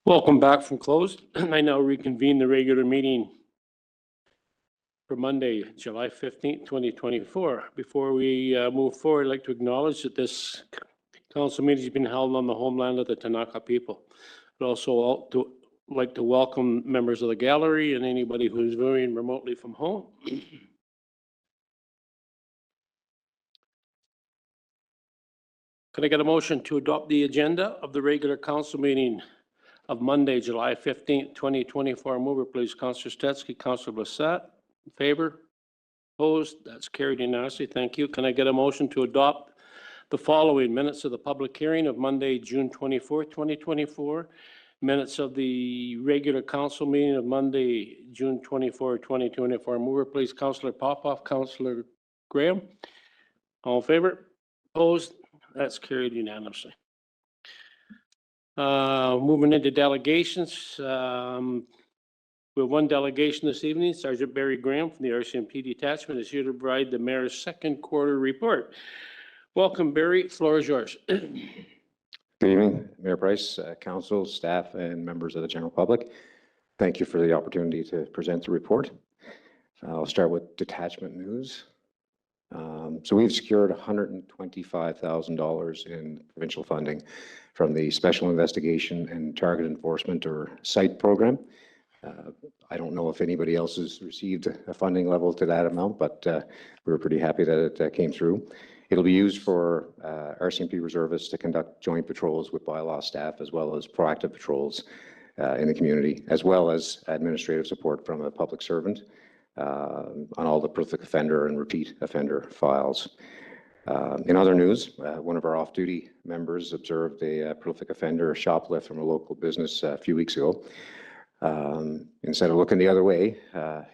Welcome back from closed. I now reconvene the regular meeting for Monday, July 15th, 2024. Before we move forward, I'd like to acknowledge that this council meeting has been held on the homeland of the Tanaka people. I'd also like to welcome members of the gallery and anybody who's viewing remotely from home. Can I get a motion to adopt the agenda of the regular council meeting of Monday, July 15th, 2024. Mover, please. Councillor Stetsky, Councillor Blissett. In favor? Opposed? That's carried unanimously. Thank you. Can I get a motion to adopt the following minutes of the public hearing of Monday, June 24th, 2024, minutes of the regular council meeting of Monday, June 24th, 2024. Mover, please. Councillor Popoff, Councillor Graham. All in favor? Opposed? That's carried unanimously. Moving into delegations, we have one delegation this evening. Sergeant Barry Graham from the RCMP detachment is here to provide the mayor's second quarter report. Welcome, Barry. Floor is yours. Good evening, Mayor Price, council, staff, and members of the general public. Thank you for the opportunity to present the report. I'll start with detachment news. So we've secured $125,000 in provincial funding from the Special Investigation and Target Enforcement, or SITE program. I don't know if anybody else has received a funding level to that amount, but we were pretty happy that it came through. It'll be used for RCMP reservists to conduct joint patrols with bylaw staff, as well as proactive patrols in the community, as well as administrative support from a public servant on all the prolific offender and repeat offender files. In other news, one of our off-duty members observed a prolific offender shoplift from a local business a few weeks ago. Instead of looking the other way,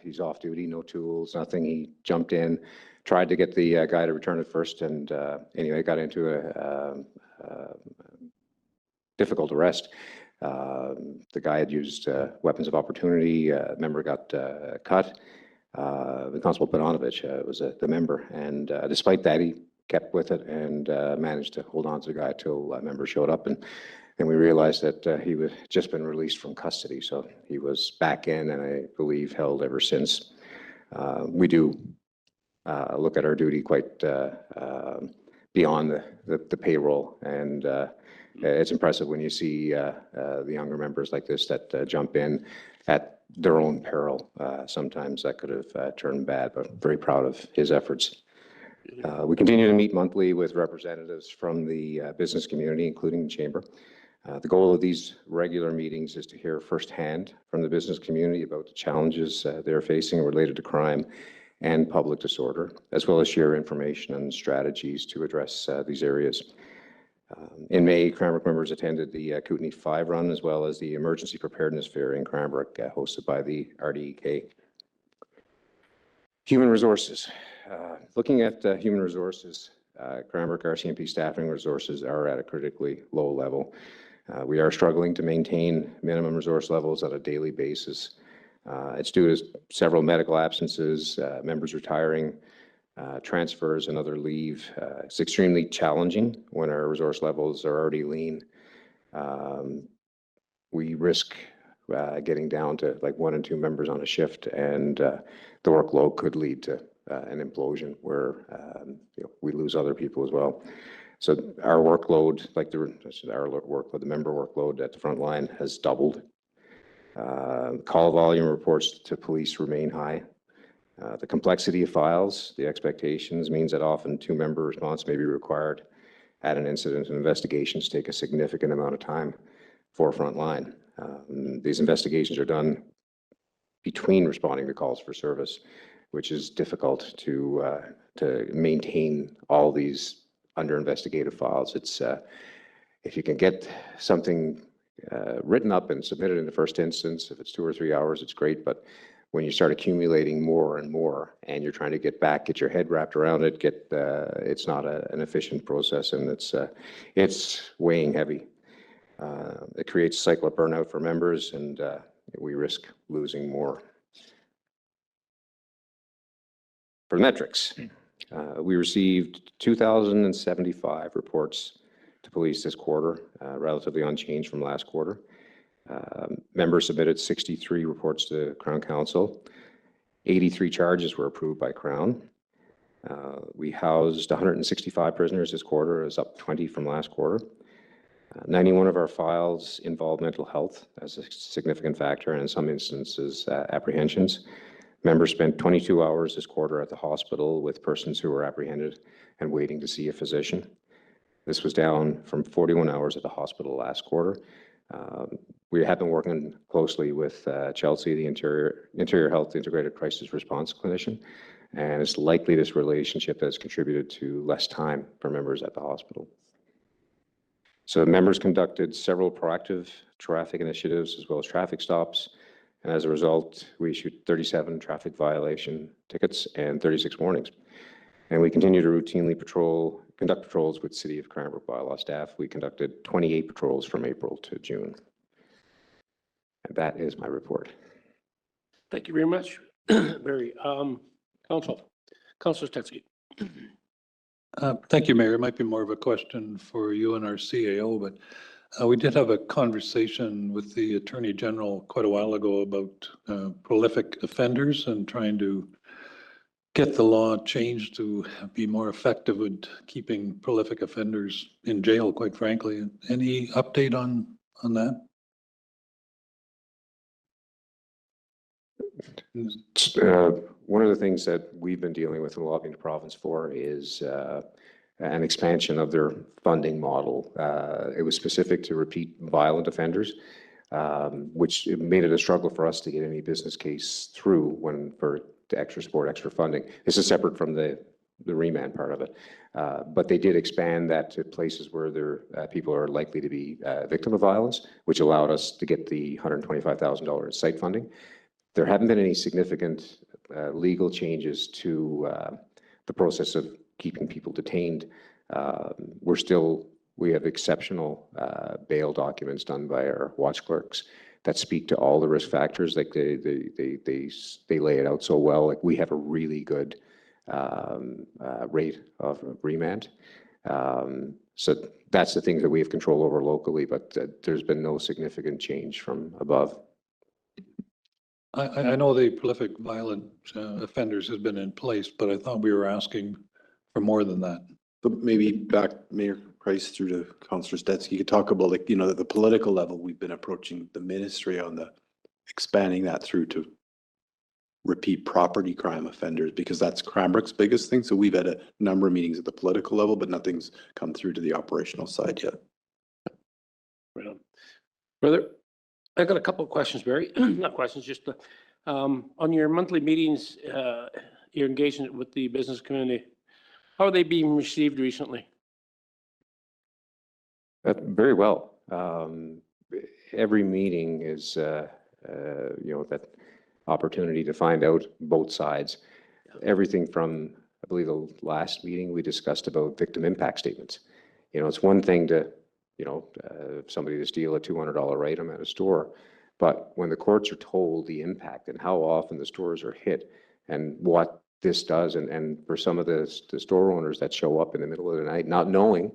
he's off-duty, no tools, nothing. He jumped in, tried to get the guy to return it first, and anyway, got into a difficult arrest. The guy had used weapons of opportunity. A member got cut. The Constable Bodanovich was the member, and despite that, he kept with it and managed to hold on to the guy till a member showed up, and we realized that he had just been released from custody, so he was back in, and I believe held ever since. We do look at our duty quite beyond the payroll, and it's impressive when you see the younger members like this that jump in at their own peril. Sometimes that could have turned bad, but I'm very proud of his efforts. We continue to meet monthly with representatives from the business community, including the chamber. The goal of these regular meetings is to hear firsthand from the business community about the challenges they're facing related to crime and public disorder, as well as share information and strategies to address these areas. In May, Cranbrook members attended the Kootenay 5 Run, as well as the Emergency Preparedness Fair in Cranbrook, hosted by the RDEK. Human resources. Looking at human resources, Cranbrook RCMP staffing resources are at a critically low level. We are struggling to maintain minimum resource levels on a daily basis. It's due to several medical absences, members retiring, transfers, and other leave. It's extremely challenging when our resource levels are already lean. We risk getting down to like 1 and 2 members on a shift, and the workload could lead to an implosion where we lose other people as well. So our workload, the member workload at the front line has doubled. Call volume reports to police remain high. The complexity of files, the expectations means that often 2-member response may be required at an incident, and investigations take a significant amount of time for frontline. These investigations are done between responding to calls for service, which is difficult to maintain all these under investigative files. It's if you can get something written up and submitted in the first instance, if it's 2 or 3 hours, it's great. But when you start accumulating more and more, and you're trying to get your head wrapped around it, it's not an efficient process, and it's weighing heavy. It creates a cycle of burnout for members, and we risk losing more. For metrics, we received 2,075 reports to police this quarter, relatively unchanged from last quarter. Members submitted 63 reports to Crown Council. 83 charges were approved by Crown. We housed 165 prisoners this quarter, is up 20 from last quarter. 91 of our files involve mental health as a significant factor, and in some instances, apprehensions. Members spent 22 hours this quarter at the hospital with persons who were apprehended and waiting to see a physician. This was down from 41 hours at the hospital last quarter. We have been working closely with Chelsea, the Interior Health Integrated Crisis Response Clinician, and it's likely this relationship has contributed to less time for members at the hospital. So members conducted several proactive traffic initiatives as well as traffic stops, and as a result, we issued 37 traffic violation tickets and 36 warnings. And we continue to routinely conduct patrols with City of Cranbrook bylaw staff. We conducted 28 patrols from April to June. And that is my report. Thank you very much, Barry. Councillor Stetsky. Thank you, Mayor. It might be more of a question for you and our CAO, but we did have a conversation with the Attorney General quite a while ago about prolific offenders and trying to get the law changed to be more effective at keeping prolific offenders in jail, quite frankly. Any update on that? One of the things that we've been dealing with and lobbying the province for is an expansion of their funding model. It was specific to repeat violent offenders, which made it a struggle for us to get any business case through for the extra support, extra funding. This is separate from the remand part of it. But they did expand that to places where people are likely to be victim of violence, which allowed us to get the $125,000 in site funding. There haven't been any significant legal changes to the process of keeping people detained. We have exceptional bail documents done by our watch clerks that speak to all the risk factors. Like they lay it out so well. Like we have a really good rate of remand. So that's the things that we have control over locally, but there's been no significant change from above. I know the prolific violent offenders has been in place, but I thought we were asking for more than that. But maybe back, Mayor Price, through to Councillor Stetsky, you could talk about, like, you know, at the political level, we've been approaching the ministry on the expanding that through to repeat property crime offenders, because that's Cranbrook's biggest thing. So we've had a number of meetings at the political level, but nothing's come through to the operational side yet. Right on. Brother, I got a couple of questions, Barry. Not questions, just on your monthly meetings, your engagement with the business community. How are they being received recently? Very well. Every meeting is, that opportunity to find out both sides. Everything from, I believe the last meeting we discussed about victim impact statements. You know, it's one thing to, somebody to steal a $200 item at a store, but when the courts are told the impact and how often the stores are hit and what this does, and for some of the store owners that show up in the middle of the night, not knowing,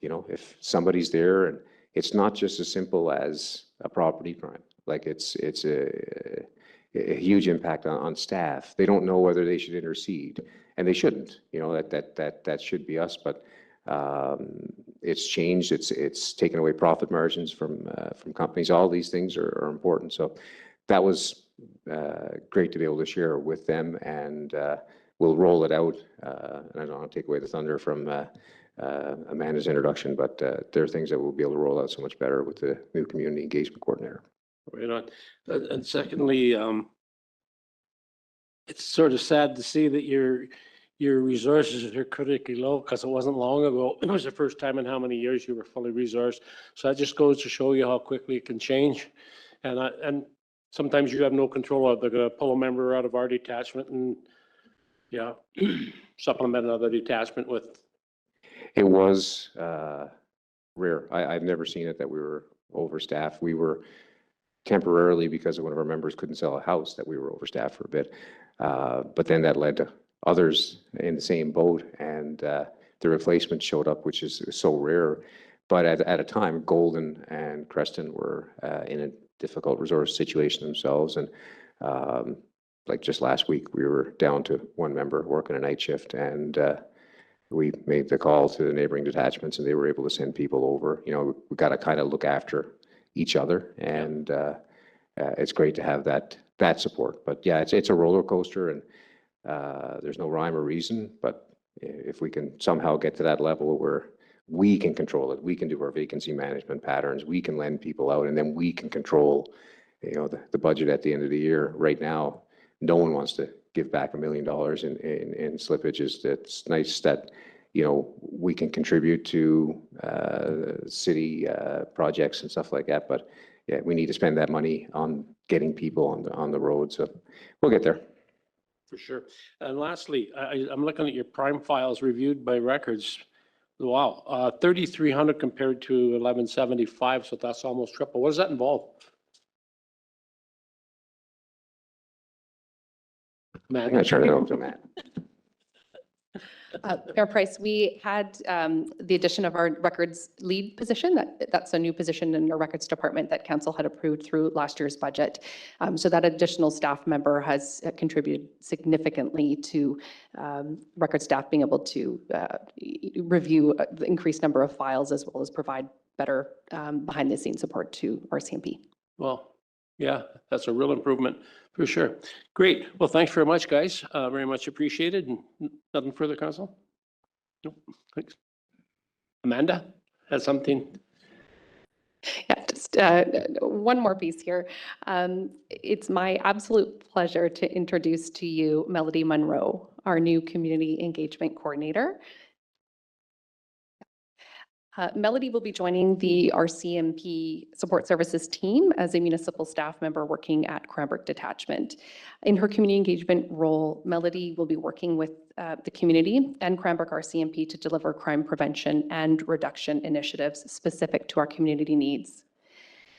if somebody's there, and it's not just as simple as a property crime. Like it's a huge impact on staff. They don't know whether they should intercede, and they shouldn't. That should be us, but it's changed. It's taken away profit margins from companies. All these things are important. So that was great to be able to share with them, and we'll roll it out. And I don't want to take away the thunder from Amanda's introduction, but there are things that we'll be able to roll out so much better with the new community engagement coordinator. Right on. And secondly, it's sort of sad to see that your resources are critically low, because it wasn't long ago. It was the first time in how many years you were fully resourced. So that just goes to show you how quickly it can change. And sometimes you have no control of it. They're going to pull a member out of our detachment and supplement another detachment with. It was rare. I've never seen it that we were overstaffed. We were temporarily, because of one of our members couldn't sell a house, that we were overstaffed for a bit. But then that led to others in the same boat, and the replacement showed up, which is so rare. But at a time, Golden and Creston were in a difficult resource situation themselves. And like just last week, we were down to one member working a night shift, and we made the call to the neighboring detachments, and they were able to send people over. You know, we got to kind of look after each other, and it's great to have that support. But yeah, it's a roller coaster, and there's no rhyme or reason. But if we can somehow get to that level where we can control it, we can do our vacancy management patterns, we can lend people out, and then we can control, you know, the budget at the end of the year. Right now, no one wants to give back $1 million in slippages. It's nice that, you know, we can contribute to city projects and stuff like that. But yeah, we need to spend that money on getting people on the road. So we'll get there. For sure. And lastly, I'm looking at your prime files reviewed by records. Wow, 3,300 compared to 1,175, so that's almost triple. What does that involve? I'm going to turn it over to Matt. Mayor Price, we had the addition of our records lead position. That's a new position in our records department that council had approved through last year's budget. So that additional staff member has contributed significantly to record staff being able to review the increased number of files, as well as provide better behind the scenes support to RCMP. Well, yeah, that's a real improvement for sure. Great. Well, thanks very much, guys. Very much appreciated. And nothing further, Council? Nope. Thanks. Amanda has something. Yeah, just one more piece here. It's my absolute pleasure to introduce to you Melody Monroe, our new Community Engagement Coordinator. Melody will be joining the RCMP Support Services team as a municipal staff member working at Cranbrook Detachment. In her community engagement role, Melody will be working with the community and Cranbrook RCMP to deliver crime prevention and reduction initiatives specific to our community needs.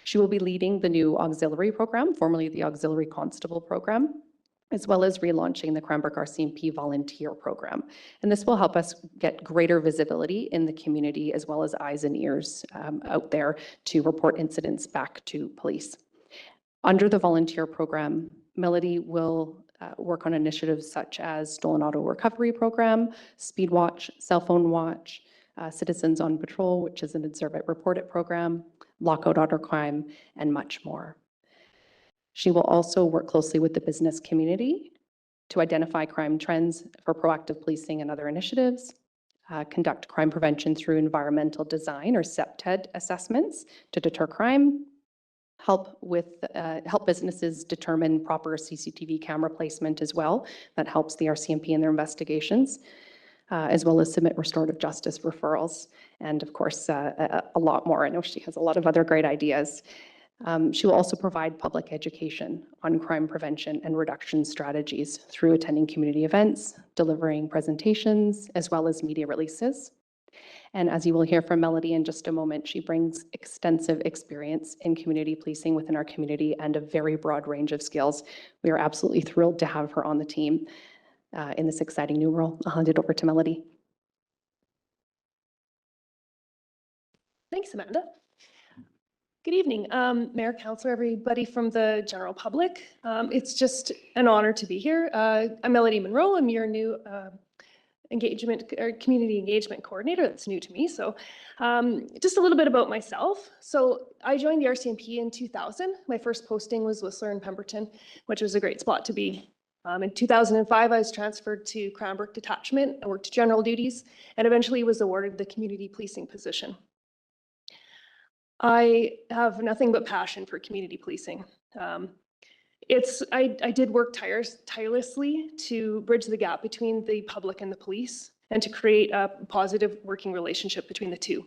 She will be leading the new auxiliary program, formerly the Auxiliary Constable Program, as well as relaunching the Cranbrook RCMP volunteer program. And this will help us get greater visibility in the community, as well as eyes and ears out there to report incidents back to police. Under the volunteer program, Melody will work on initiatives such as Stolen Auto Recovery Program, Speed Watch, Cell Phone Watch, Citizens on Patrol, which is an Observe It, Report It program, Lockout Auto Crime, and much more. She will also work closely with the business community to identify crime trends for proactive policing and other initiatives, conduct crime prevention through environmental design or CPTED assessments to deter crime, help businesses determine proper CCTV camera placement as well. That helps the RCMP in their investigations, as well as submit restorative justice referrals, and of course, a lot more. I know she has a lot of other great ideas. She will also provide public education on crime prevention and reduction strategies through attending community events, delivering presentations, as well as media releases. And as you will hear from Melody in just a moment, she brings extensive experience in community policing within our community and a very broad range of skills. We are absolutely thrilled to have her on the team in this exciting new role. I'll hand it over to Melody. Thanks, Amanda. Good evening, Mayor, Councillor, everybody from the general public. It's just an honor to be here. I'm Melody Monroe. I'm your new community engagement coordinator. That's new to me. So just a little bit about myself. So I joined the RCMP in 2000. My first posting was Whistler and Pemberton, which was a great spot to be. In 2005, I was transferred to Cranbrook Detachment. I worked general duties and eventually was awarded the community policing position. I have nothing but passion for community policing. I did work tirelessly to bridge the gap between the public and the police and to create a positive working relationship between the two.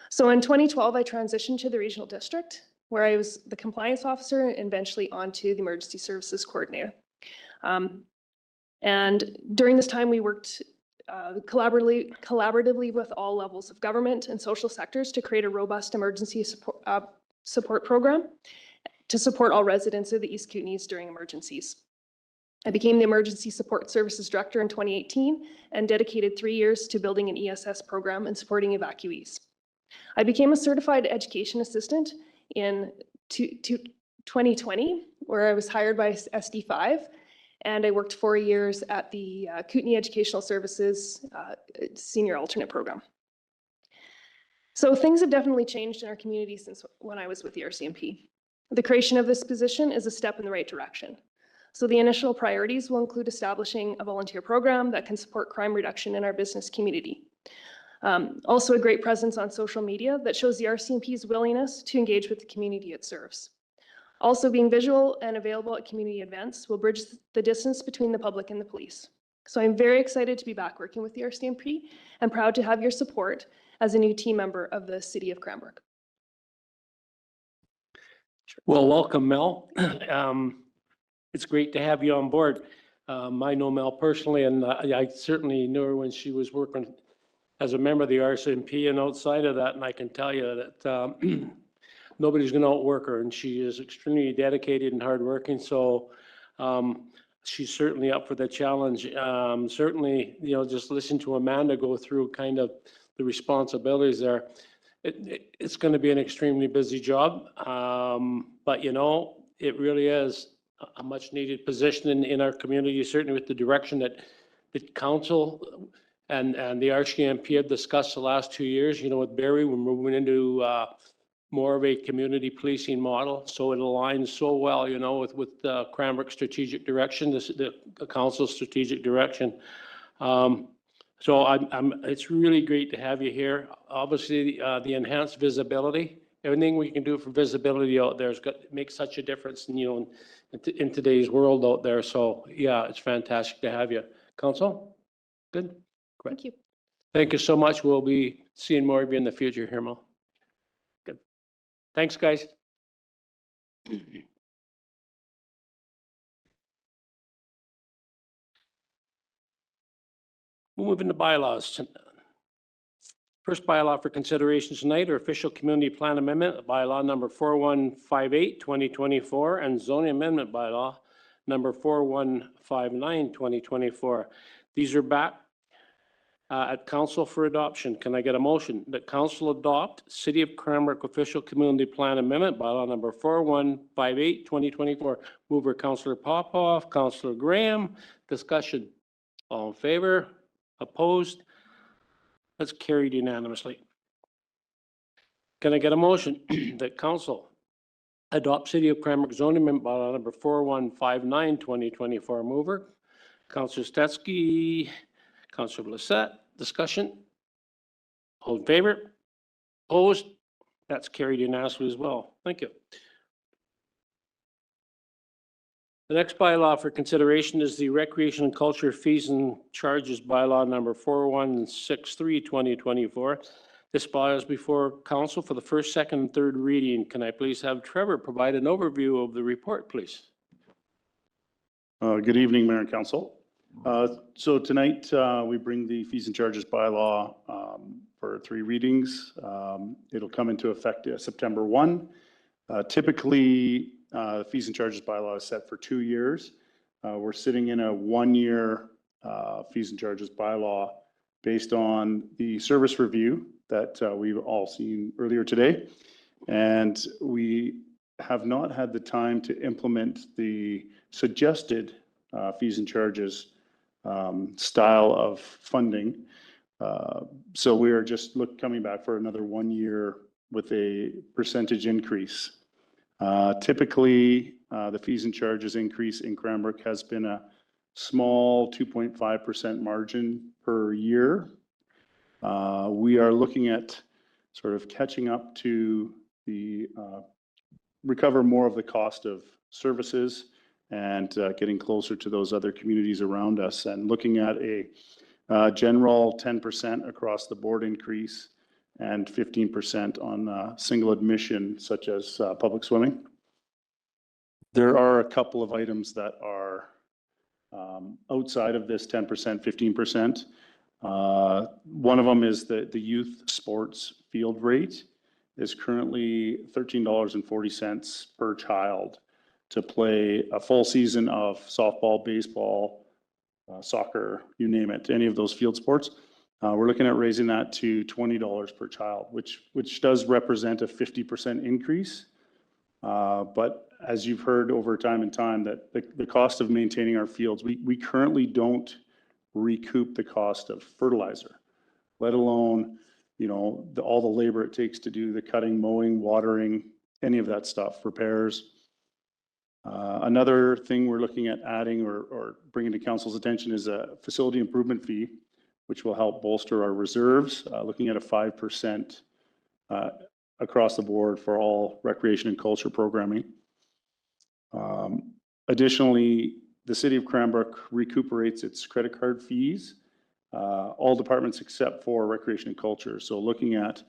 So in 2012, I transitioned to the regional district where I was the compliance officer and eventually onto the emergency services coordinator. And during this time, we worked collaboratively with all levels of government and social sectors to create a robust emergency support program to support all residents of the East Kootenays during emergencies. I became the Emergency Support Services Director in 2018 and dedicated 3 years to building an ESS program and supporting evacuees. I became a certified education assistant in 2020, where I was hired by SD5, and I worked 4 years at the Kootenai Educational Services Senior Alternate Program. So things have definitely changed in our community since when I was with the RCMP. The creation of this position is a step in the right direction. So the initial priorities will include establishing a volunteer program that can support crime reduction in our business community. Also a great presence on social media that shows the RCMP's willingness to engage with the community it serves. Also being visual and available at community events will bridge the distance between the public and the police. So I'm very excited to be back working with the RCMP and proud to have your support as a new team member of the City of Cranbrook. Well, welcome, Mel. It's great to have you on board. I know Mel personally, and I certainly knew her when she was working as a member of the RCMP and outside of that, and I can tell you that nobody's going to outwork her, and she is extremely dedicated and hardworking. So she's certainly up for the challenge. Certainly, just listen to Amanda go through kind of the responsibilities there. It's going to be an extremely busy job, but it really is a much needed position in our community, certainly with the direction that the council and the RCMP have discussed the last 2 years. With Barry, we're moving into more of a community policing model. So it aligns so well, with Cranbrook strategic direction, the council's strategic direction. So it's really great to have you here. Obviously, the enhanced visibility, everything we can do for visibility out there makes such a difference, in today's world out there. So yeah, it's fantastic to have you. Council, good. Great. Thank you. Thank you so much. We'll be seeing more of you in the future here, Mel. Good. Thanks, guys. We'll move into bylaws. First bylaw for consideration tonight are official community plan amendment, bylaw number 4158, 2024, and zoning amendment bylaw number 4159, 2024. These are back at council for adoption. Can I get a motion that council adopt City of Cranbrook official community plan amendment bylaw number 4158, 2024? Mover Councillor Popoff, Councillor Graham. Discussion. All in favor? Opposed? That's carried unanimously. Can I get a motion that council adopt City of Cranbrook zoning amendment bylaw number 4159, 2024? Mover Councillor Stetsky, Councillor Blissett. Discussion. All in favor? Opposed? That's carried unanimously as well. Thank you. The next bylaw for consideration is the Recreation and Culture Fees and Charges bylaw number 4163, 2024. This bylaw is before council for the first, second, and third reading. Can I please have Trevor provide an overview of the report, please? Good evening, Mayor and Council. So tonight we bring the fees and charges bylaw for 3 readings. It'll come into effect September 1. Typically, the fees and charges bylaw is set for 2 years. We're sitting in a 1-year fees and charges bylaw based on the service review that we've all seen earlier today. And we have not had the time to implement the suggested fees and charges style of funding. So we are just coming back for another 1 year with a percentage increase. Typically, the fees and charges increase in Cranbrook has been a small 2.5% margin per year. We are looking at sort of catching up to the recover more of the cost of services and getting closer to those other communities around us, and looking at a general 10% across the board increase and 15% on single admission, such as public swimming. There are a couple of items that are outside of this 10%, 15%. One of them is the youth sports field rate is currently $13.40 per child to play a full season of softball, baseball, soccer, you name it, any of those field sports. We're looking at raising that to $20 per child, which does represent a 50% increase. But as you've heard over time and time, that the cost of maintaining our fields, we currently don't recoup the cost of fertilizer, let alone, you know, all the labor it takes to do the cutting, mowing, watering, any of that stuff, repairs. Another thing we're looking at adding or bringing to council's attention is a facility improvement fee, which will help bolster our reserves, looking at a 5% across the board for all recreation and culture programming. Additionally, the city of Cranbrook recuperates its credit card fees, all departments except for recreation and culture. So looking at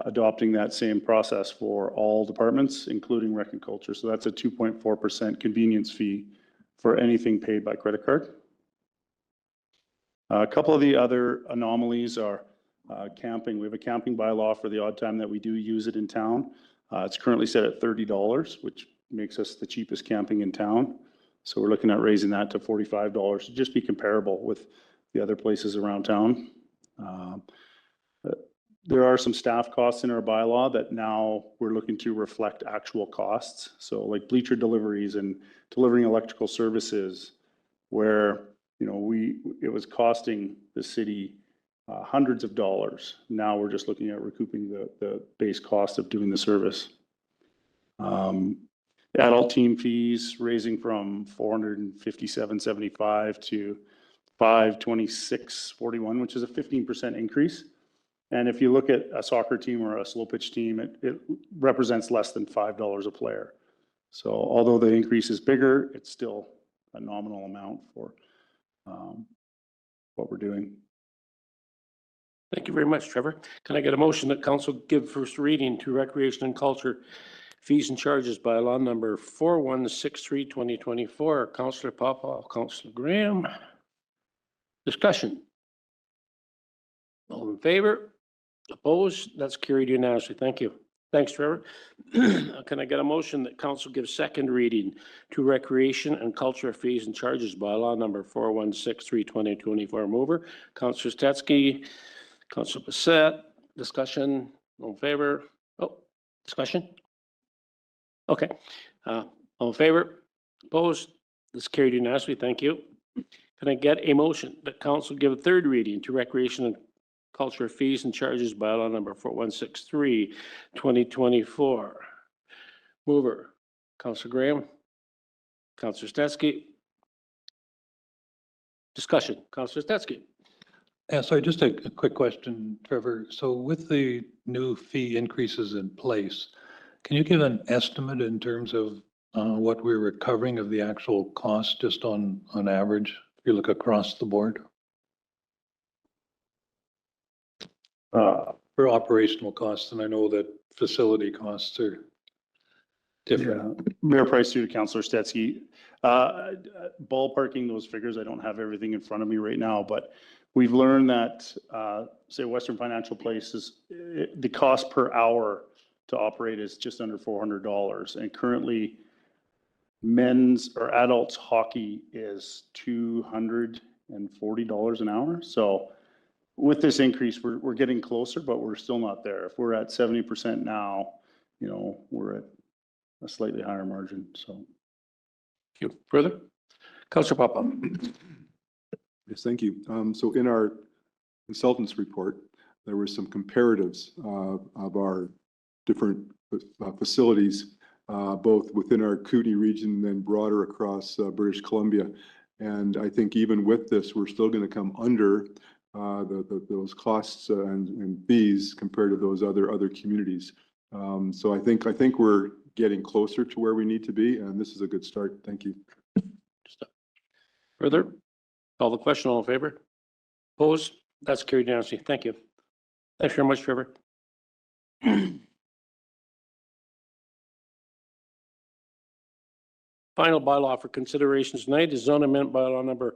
adopting that same process for all departments, including rec and culture. So that's a 2.4% convenience fee for anything paid by credit card. A couple of the other anomalies are camping. We have a camping bylaw for the odd time that we do use it in town. It's currently set at $30, which makes us the cheapest camping in town. So we're looking at raising that to $45 to just be comparable with the other places around town. There are some staff costs in our bylaw that now we're looking to reflect actual costs. So like bleacher deliveries and delivering electrical services where, you know, it was costing the city hundreds of dollars. Now we're just looking at recouping the base cost of doing the service. Adult team fees raising from $457.75 to $526.41, which is a 15% increase. And if you look at a soccer team or a slow pitch team, it represents less than $5 a player. So although the increase is bigger, it's still a nominal amount for what we're doing. Thank you very much, Trevor. Can I get a motion that council give first reading to Recreation and Culture fees and charges by law number 4163, 2024? Councillor Popov, Councillor Graham. Discussion. All in favor? Opposed? That's carried unanimously. Thank you. Thanks, Trevor. Can I get a motion that council gives second reading to Recreation and Culture fees and charges by law number 4163, 2024? Mover, Councillor Stetsky, Councillor Bassett. Discussion. All in favor? Oh, discussion? Okay. All in favor? Opposed? This carried unanimously. Thank you. Can I get a motion that council give a third reading to Recreation and Culture fees and charges by law number 4163, 2024? Mover, Councillor Graham, Councillor Stetsky. Discussion, Councillor Stetsky. Yeah, sorry, just a quick question, Trevor. So with the new fee increases in place, can you give an estimate in terms of what we're recovering of the actual cost just on average, if you look across the board? For operational costs, and I know that facility costs are different. Yeah. Mayor Price through to Councillor Stetsky. Ballparking those figures, I don't have everything in front of me right now, but we've learned that, say Western Financial Places, the cost per hour to operate is just under $400. And currently men's or adults hockey is $240 an hour. So with this increase, we're getting closer, but we're still not there. If we're at 70% now, you know, we're at a slightly higher margin, so. Thank you. Further? Councillor Popov. Yes, thank you. So in our consultants report, there were some comparatives of our different facilities, both within our Kootenay region and then broader across British Columbia. And I think even with this, we're still going to come under those costs and fees compared to those other communities. So I think we're getting closer to where we need to be, and this is a good start. Thank you. Further? Call the question. All in favor? Opposed? That's carried unanimously. Thank you. Thanks very much, Trevor. Final bylaw for consideration tonight is zone amendment bylaw number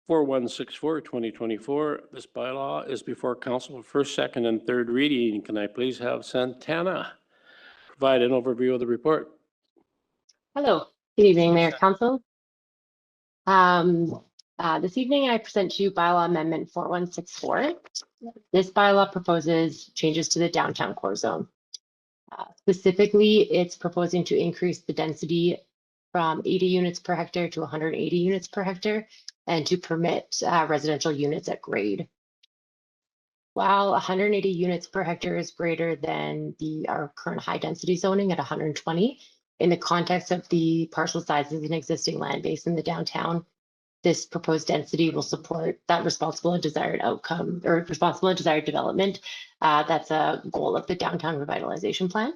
4164, 2024. This bylaw is before council for first, second, and third reading. Can I please have Santana provide an overview of the report? Hello, good evening, Mayor Council. This evening I present to you bylaw amendment 4164. This bylaw proposes changes to the downtown core zone. Specifically, it's proposing to increase the density from 80 units per hectare to 180 units per hectare and to permit residential units at grade. While 180 units per hectare is greater than our current high density zoning at 120, in the context of the parcel sizes and existing land base in the downtown, this proposed density will support that responsible and desired outcome or responsible and desired development. That's a goal of the downtown revitalization plan.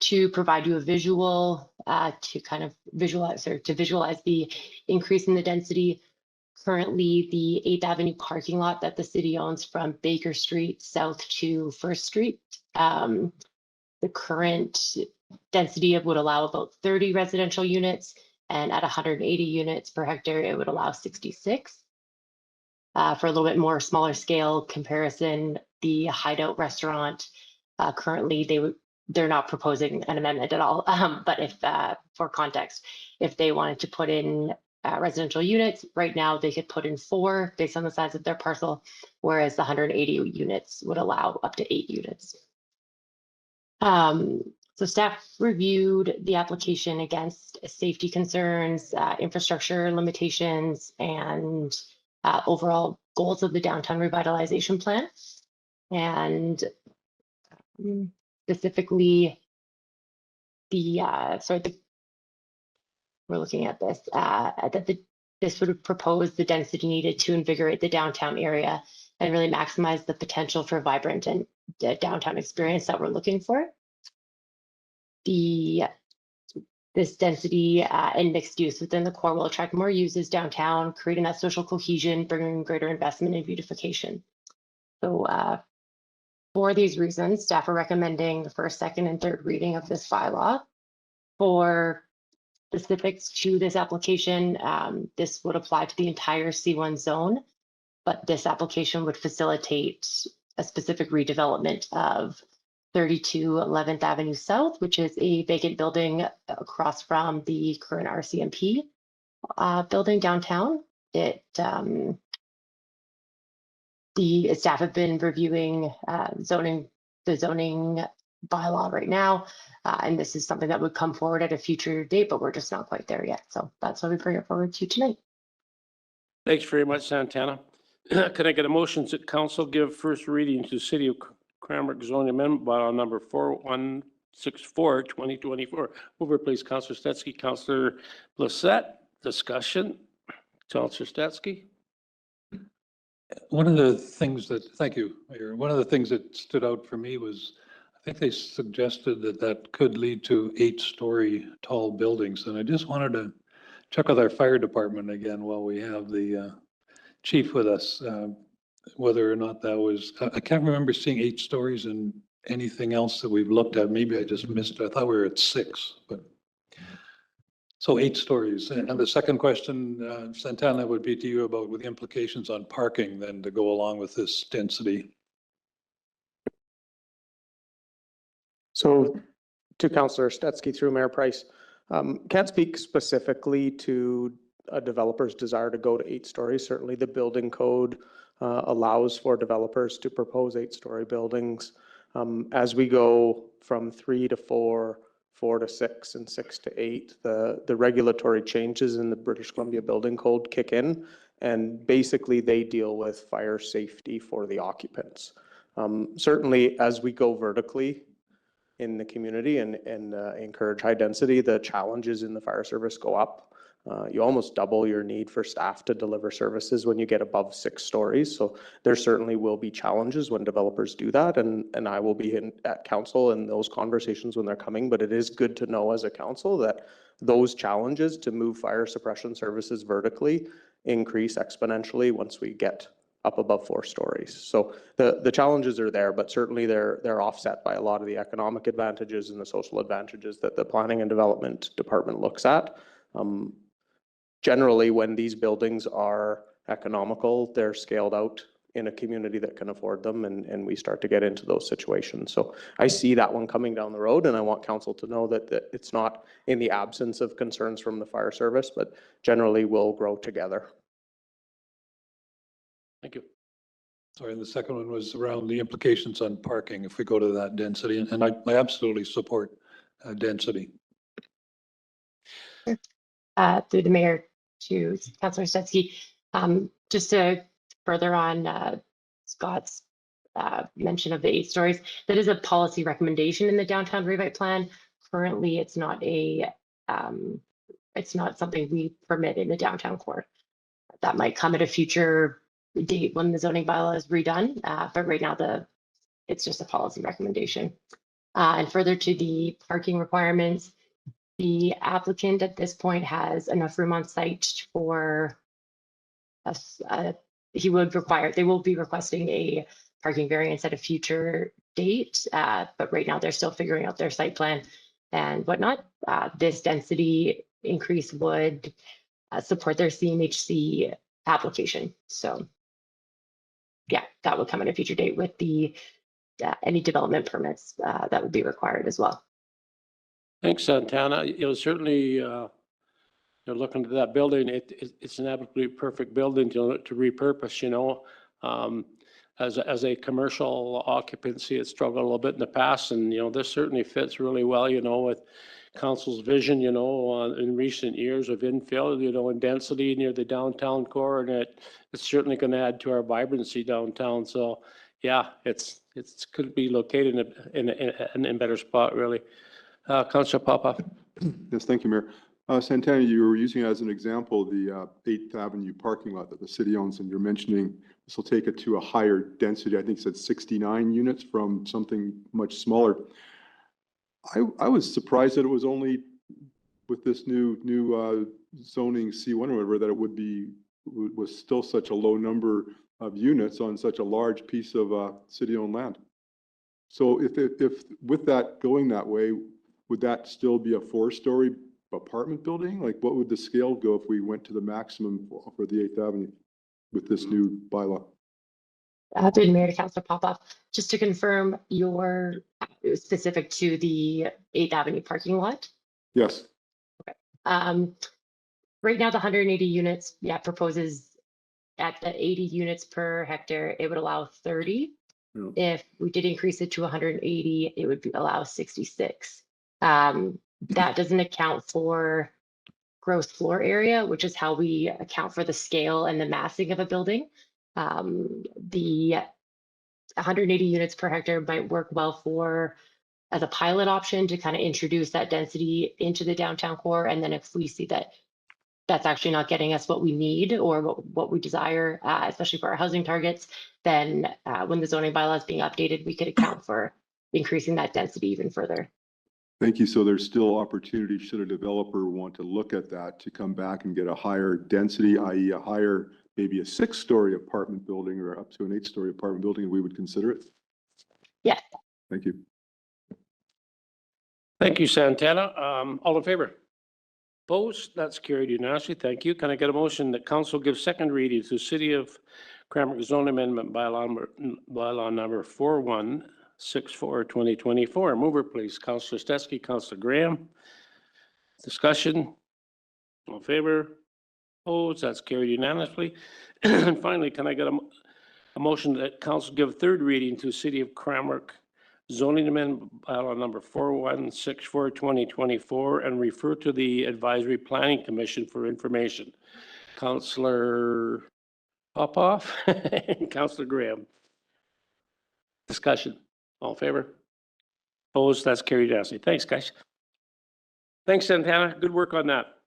To provide you a visual to kind of visualize or to visualize the increase in the density. Currently, the 8th Avenue parking lot that the city owns from Baker Street south to First Street. The current density would allow about 30 residential units, and at 180 units per hectare, it would allow 66. For a little bit more smaller scale comparison, the Hideout restaurant, currently they're not proposing an amendment at all. But if, for context, if they wanted to put in residential units, right now they could put in 4 based on the size of their parcel, whereas the 180 units would allow up to 8 units. So staff reviewed the application against safety concerns, infrastructure limitations, and overall goals of the downtown revitalization plan. And specifically, we're looking at this, this would propose the density needed to invigorate the downtown area and really maximize the potential for vibrant and downtown experience that we're looking for. This density and mixed use within the core will attract more uses downtown, creating that social cohesion, bringing greater investment and beautification. So for these reasons, staff are recommending the first, second, and third reading of this bylaw. For specifics to this application, this would apply to the entire C1 zone, but this application would facilitate a specific redevelopment of 32 11th Avenue South, which is a vacant building across from the current RCMP building downtown. The staff have been reviewing the zoning bylaw right now, and this is something that would come forward at a future date, but we're just not quite there yet. So that's what we bring it forward to tonight. Thanks very much, Santana. Can I get a motion that council give first reading to City of Cranbrook zoning amendment bylaw number 4164, 2024? Mover, please, Councillor Stetsky. Councillor Blissett, discussion. Councillor Stetsky. One of the things that, thank you, Mayor. One of the things that stood out for me was, I think they suggested that could lead to 8-story tall buildings. And I just wanted to check with our fire department again while we have the chief with us, whether or not that was, I can't remember seeing 8 stories and anything else that we've looked at. Maybe I just missed it. I thought we were at 6, but so 8 stories. And the second question, Santana, would be to you about with the implications on parking then to go along with this density. So to Councillor Stetsky through Mayor Price, can't speak specifically to a developer's desire to go to 8 stories. Certainly the building code allows for developers to propose 8-story buildings. As we go from 3 to 4, 4 to 6, and 6 to 8, the regulatory changes in the British Columbia Building Code kick in, and basically they deal with fire safety for the occupants. Certainly as we go vertically in the community and encourage high density, the challenges in the fire service go up. You almost double your need for staff to deliver services when you get above 6 stories. So there certainly will be challenges when developers do that. And I will be at council in those conversations when they're coming, but it is good to know as a council that those challenges to move fire suppression services vertically increase exponentially once we get up above 4 stories. So the challenges are there, but certainly they're offset by a lot of the economic advantages and the social advantages that the planning and development department looks at. Generally, when these buildings are economical, they're scaled out in a community that can afford them, and we start to get into those situations. So I see that one coming down the road, and I want council to know that it's not in the absence of concerns from the fire service, but generally we'll grow together. Thank you. Sorry, the second one was around the implications on parking if we go to that density, and I absolutely support density. Through the mayor to Councillor Stetsky, just to further on Scott's mention of the 8 stories, that is a policy recommendation in the downtown revite plan. Currently, it's not something we permit in the downtown core. That might come at a future date when the zoning bylaw is redone, but right now it's just a policy recommendation. And further to the parking requirements, the applicant at this point has enough room on site for us. They will be requesting a parking variance at a future date, but right now they're still figuring out their site plan and whatnot. This density increase would support their CMHC application. So yeah, that would come at a future date with the any development permits that would be required as well. Thanks, Santana. Certainly, looking at that building, it's an absolutely perfect building to repurpose, as a commercial occupancy. It struggled a little bit in the past, and, this certainly fits really well, with council's vision, in recent years of infill, and density near the downtown core, and it's certainly going to add to our vibrancy downtown. So yeah, it's could be located in a better spot, really. Councilor Popoff. Yes, thank you, Mayor. Santana, you were using as an example the 8th Avenue parking lot that the city owns, and you're mentioning this will take it to a higher density. I think it said 69 units from something much smaller. I was surprised that it was only with this new zoning C1 or whatever that it was still such a low number of units on such a large piece of city-owned land. So if with that going that way, would that still be a 4-story apartment building? Like, what would the scale go if we went to the maximum for the 8th Avenue with this new bylaw? Through the mayor to Councillor Popoff, just to confirm, you're specific to the 8th Avenue parking lot. Yes. Right now, the 180 units, proposes at the 80 units per hectare, it would allow 30. Yeah. If we did increase it to 180, it would allow 66. That doesn't account for gross floor area, which is how we account for the scale and the massing of a building. The 180 units per hectare might work well as a pilot option to kind of introduce that density into the downtown core. And then if we see that that's actually not getting us what we need or what we desire, especially for our housing targets, then when the zoning bylaw is being updated, we could account for increasing that density even further. Thank you. So there's still opportunity should a developer want to look at that to come back and get a higher density, i.e. a higher, maybe a 6-story apartment building or up to an 8-story apartment building, we would consider it? Yes. Thank you. Thank you, Santana. All in favor? Opposed? That's carried unanimously. Thank you. Can I get a motion that council gives second reading to City of Cranbrook Zone Amendment bylaw number 4164 2024? Mover, please. Councillor Stetsky, Councillor Graham. Discussion. All in favor? Opposed? That's carried unanimously. And finally, can I get a motion that council give third reading to City of Cranbrook Zoning Amendment bylaw number 4164 2024 and refer to the Advisory Planning Commission for information? Councillor Popoff and Councillor Graham. Discussion. All in favor? Opposed? That's carried unanimously. Thanks, guys. Thanks, Santana. Good work on that.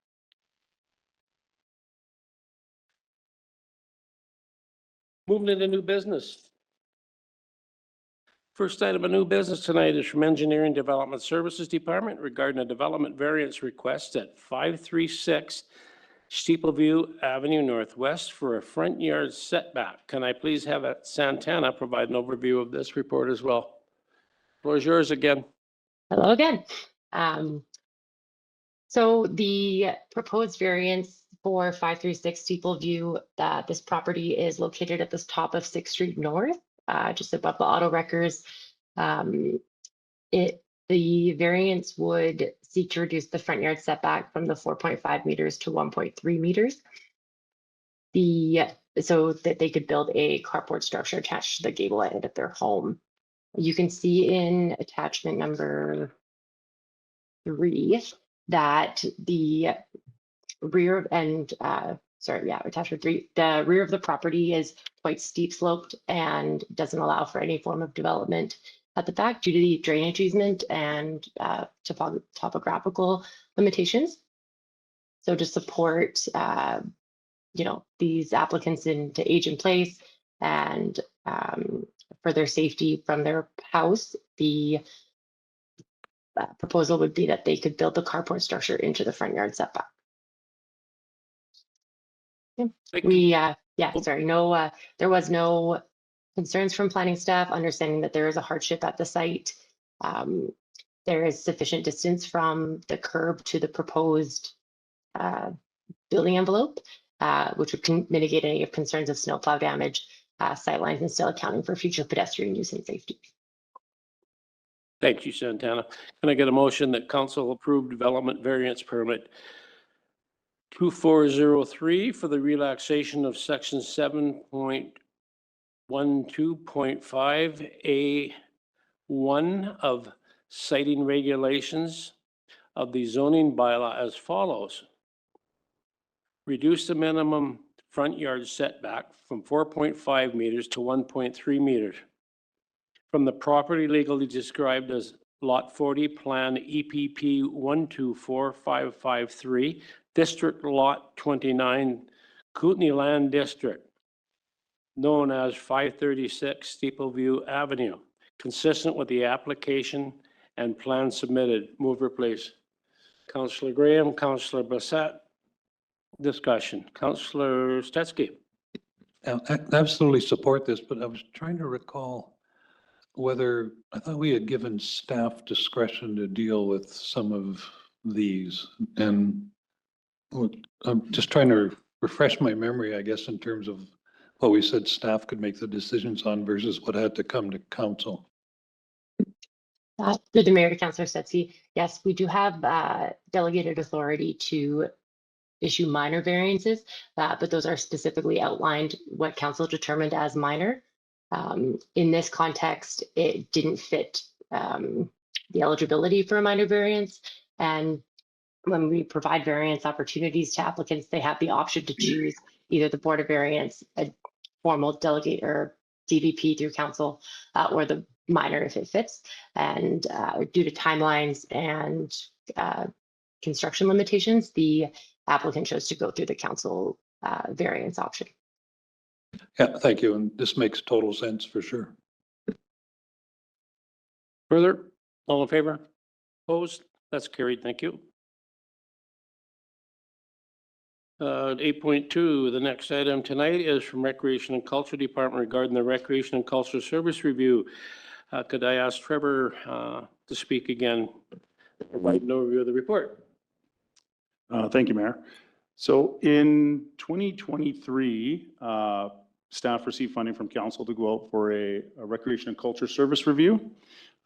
Moving into new business. First item of new business tonight is from Engineering Development Services Department regarding a development variance request at 536 Steepleview Avenue Northwest for a front yard setback. Can I please have Santana provide an overview of this report as well? Floor is yours again. Hello again. So the proposed variance for 536 Steepleview, this property is located at the top of 6th Street North, just above the auto wreckers. The variance would seek to reduce the front yard setback from the 4.5 meters to 1.3 meters. The so that they could build a carport structure attached to the gable end of their home. You can see in attachment number 3 that the rear and attachment 3, the rear of the property is quite steep sloped and doesn't allow for any form of development at the back due to the drainage easement and topographical limitations. So to support these applicants to age in place and for their safety from their house, the proposal would be that they could build the carport structure into the front yard setback. Thank you. We, there was no concerns from planning staff, understanding that there is a hardship at the site. There is sufficient distance from the curb to the proposed building envelope, which would mitigate any of concerns of snowplow damage, sightlines, and still accounting for future pedestrian use and safety. Thank you, Santana. Can I get a motion that council approve development variance permit 2403 for the relaxation of section 7.12.5A1 of citing regulations of the zoning bylaw as follows. Reduce the minimum front yard setback from 4.5 meters to 1.3 meters from the property legally described as Lot 40, Plan EPP 124553, District Lot 29, Kootenai Land District, known as 536 Steepleview Avenue, consistent with the application and plan submitted. Mover, please. Councillor Graham, Councillor Bassett. Discussion. Councillor Stetsky. I absolutely support this, but I was trying to recall whether, I thought we had given staff discretion to deal with some of these. And I'm just trying to refresh my memory, I guess, in terms of what we said staff could make the decisions on versus what had to come to council. Through the mayor to Councillor Stetsky, yes, we do have delegated authority to issue minor variances, but those are specifically outlined what council determined as minor. In this context, it didn't fit the eligibility for a minor variance. And when we provide variance opportunities to applicants, they have the option to choose either the Board of Variance, a formal delegate or DVP through council, or the minor if it fits. And due to timelines and construction limitations, the applicant chose to go through the council variance option. Yeah, thank you. And this makes total sense for sure. Further? All in favor? Opposed? That's carried. Thank you. 8.2, the next item tonight is from Recreation and Culture Department regarding the Recreation and Culture Service Review. Could I ask Trevor to speak again? Provide an overview of the report. Thank you, Mayor. So in 2023, staff received funding from council to go out for a recreation and culture service review.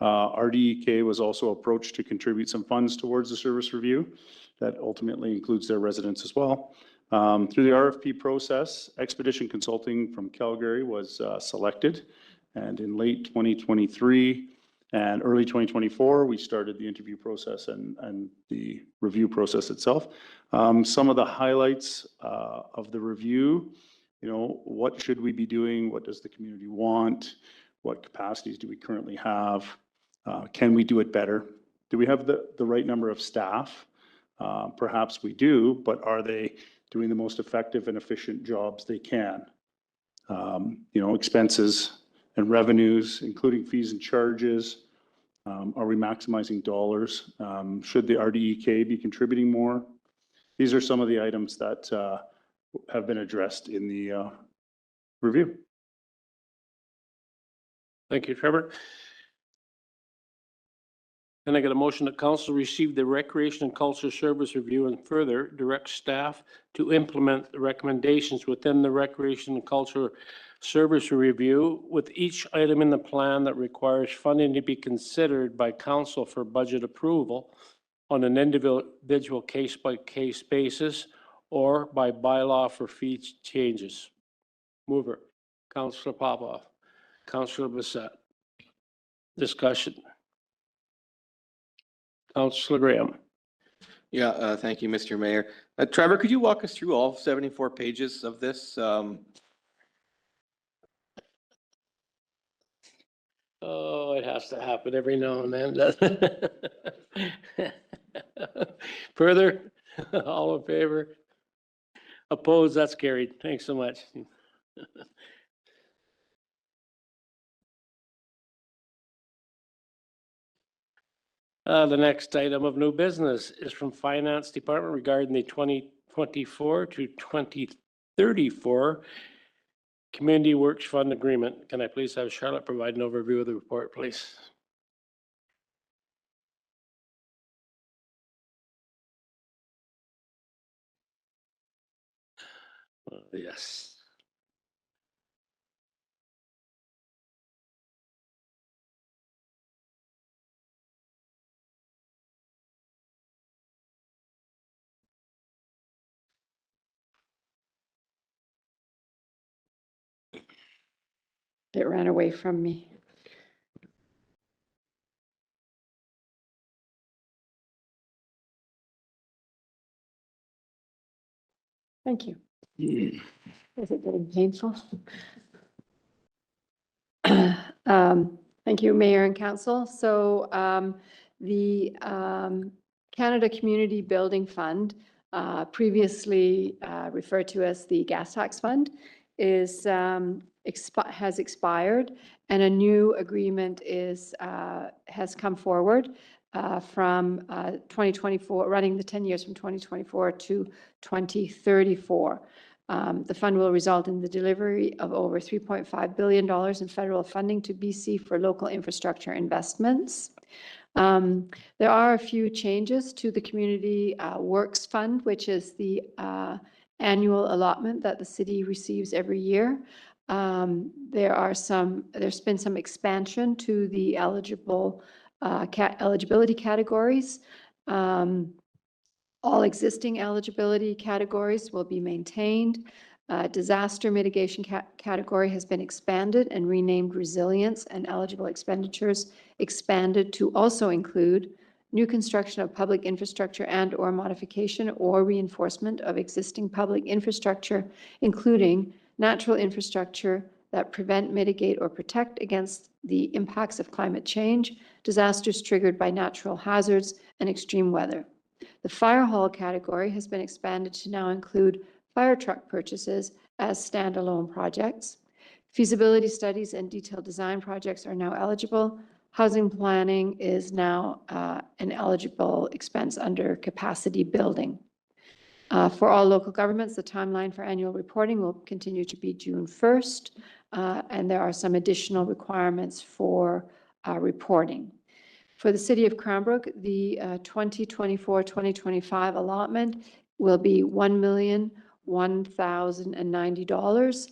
RDEK was also approached to contribute some funds towards the service review. That ultimately includes their residents as well. Through the RFP process, Expedition Consulting from Calgary was selected. And in late 2023 and early 2024, we started the interview process and the review process itself. Some of the highlights of the review, what should we be doing? What does the community want? What capacities do we currently have? Can we do it better? Do we have the right number of staff? Perhaps we do, but are they doing the most effective and efficient jobs they can? Expenses and revenues, including fees and charges. Are we maximizing dollars? Should the RDEK be contributing more? These are some of the items that have been addressed in the review. Thank you, Trevor. Can I get a motion that council receive the Recreation and Culture Service Review and further direct staff to implement the recommendations within the Recreation and Culture Service Review, with each item in the plan that requires funding to be considered by council for budget approval on an individual case-by-case basis or by bylaw for fee changes? Mover, Counselor Popoff, Counselor Bissett. Discussion. Counselor Graham. Yeah, thank you, Mr. Mayor. Trevor, could you walk us through all 74 pages of this? Oh, it has to happen every now and then, doesn't it? Further, all in favor? Opposed, that's carried. Thanks so much. The next item of new business is from Finance Department regarding the 2024 to 2034 Community Works Fund Agreement. Can I please have Charlotte provide an overview of the report, please? Yes. It ran away from me. Thank you. Is it getting painful? Thank you, Mayor and Council. So the Canada Community Building Fund, previously referred to as the Gas Tax Fund, is has expired, and a new agreement is has come forward from 2024, running the 10 years from 2024 to 2034. The fund will result in the delivery of over $3.5 billion in federal funding to BC for local infrastructure investments. There are a few changes to the Community Works Fund, which is the annual allotment that the city receives every year. There's been some expansion to the eligibility categories. All existing eligibility categories will be maintained. Disaster mitigation category has been expanded and renamed resilience, and eligible expenditures expanded to also include new construction of public infrastructure and or modification or reinforcement of existing public infrastructure, including natural infrastructure that prevent, mitigate, or protect against the impacts of climate change, disasters triggered by natural hazards, and extreme weather. The fire hall category has been expanded to now include fire truck purchases as standalone projects. Feasibility studies and detailed design projects are now eligible. Housing planning is now an eligible expense under capacity building. For all local governments, the timeline for annual reporting will continue to be June 1st, and there are some additional requirements for reporting. For the City of Cranbrook, the 2024-2025 allotment will be $1,001,090.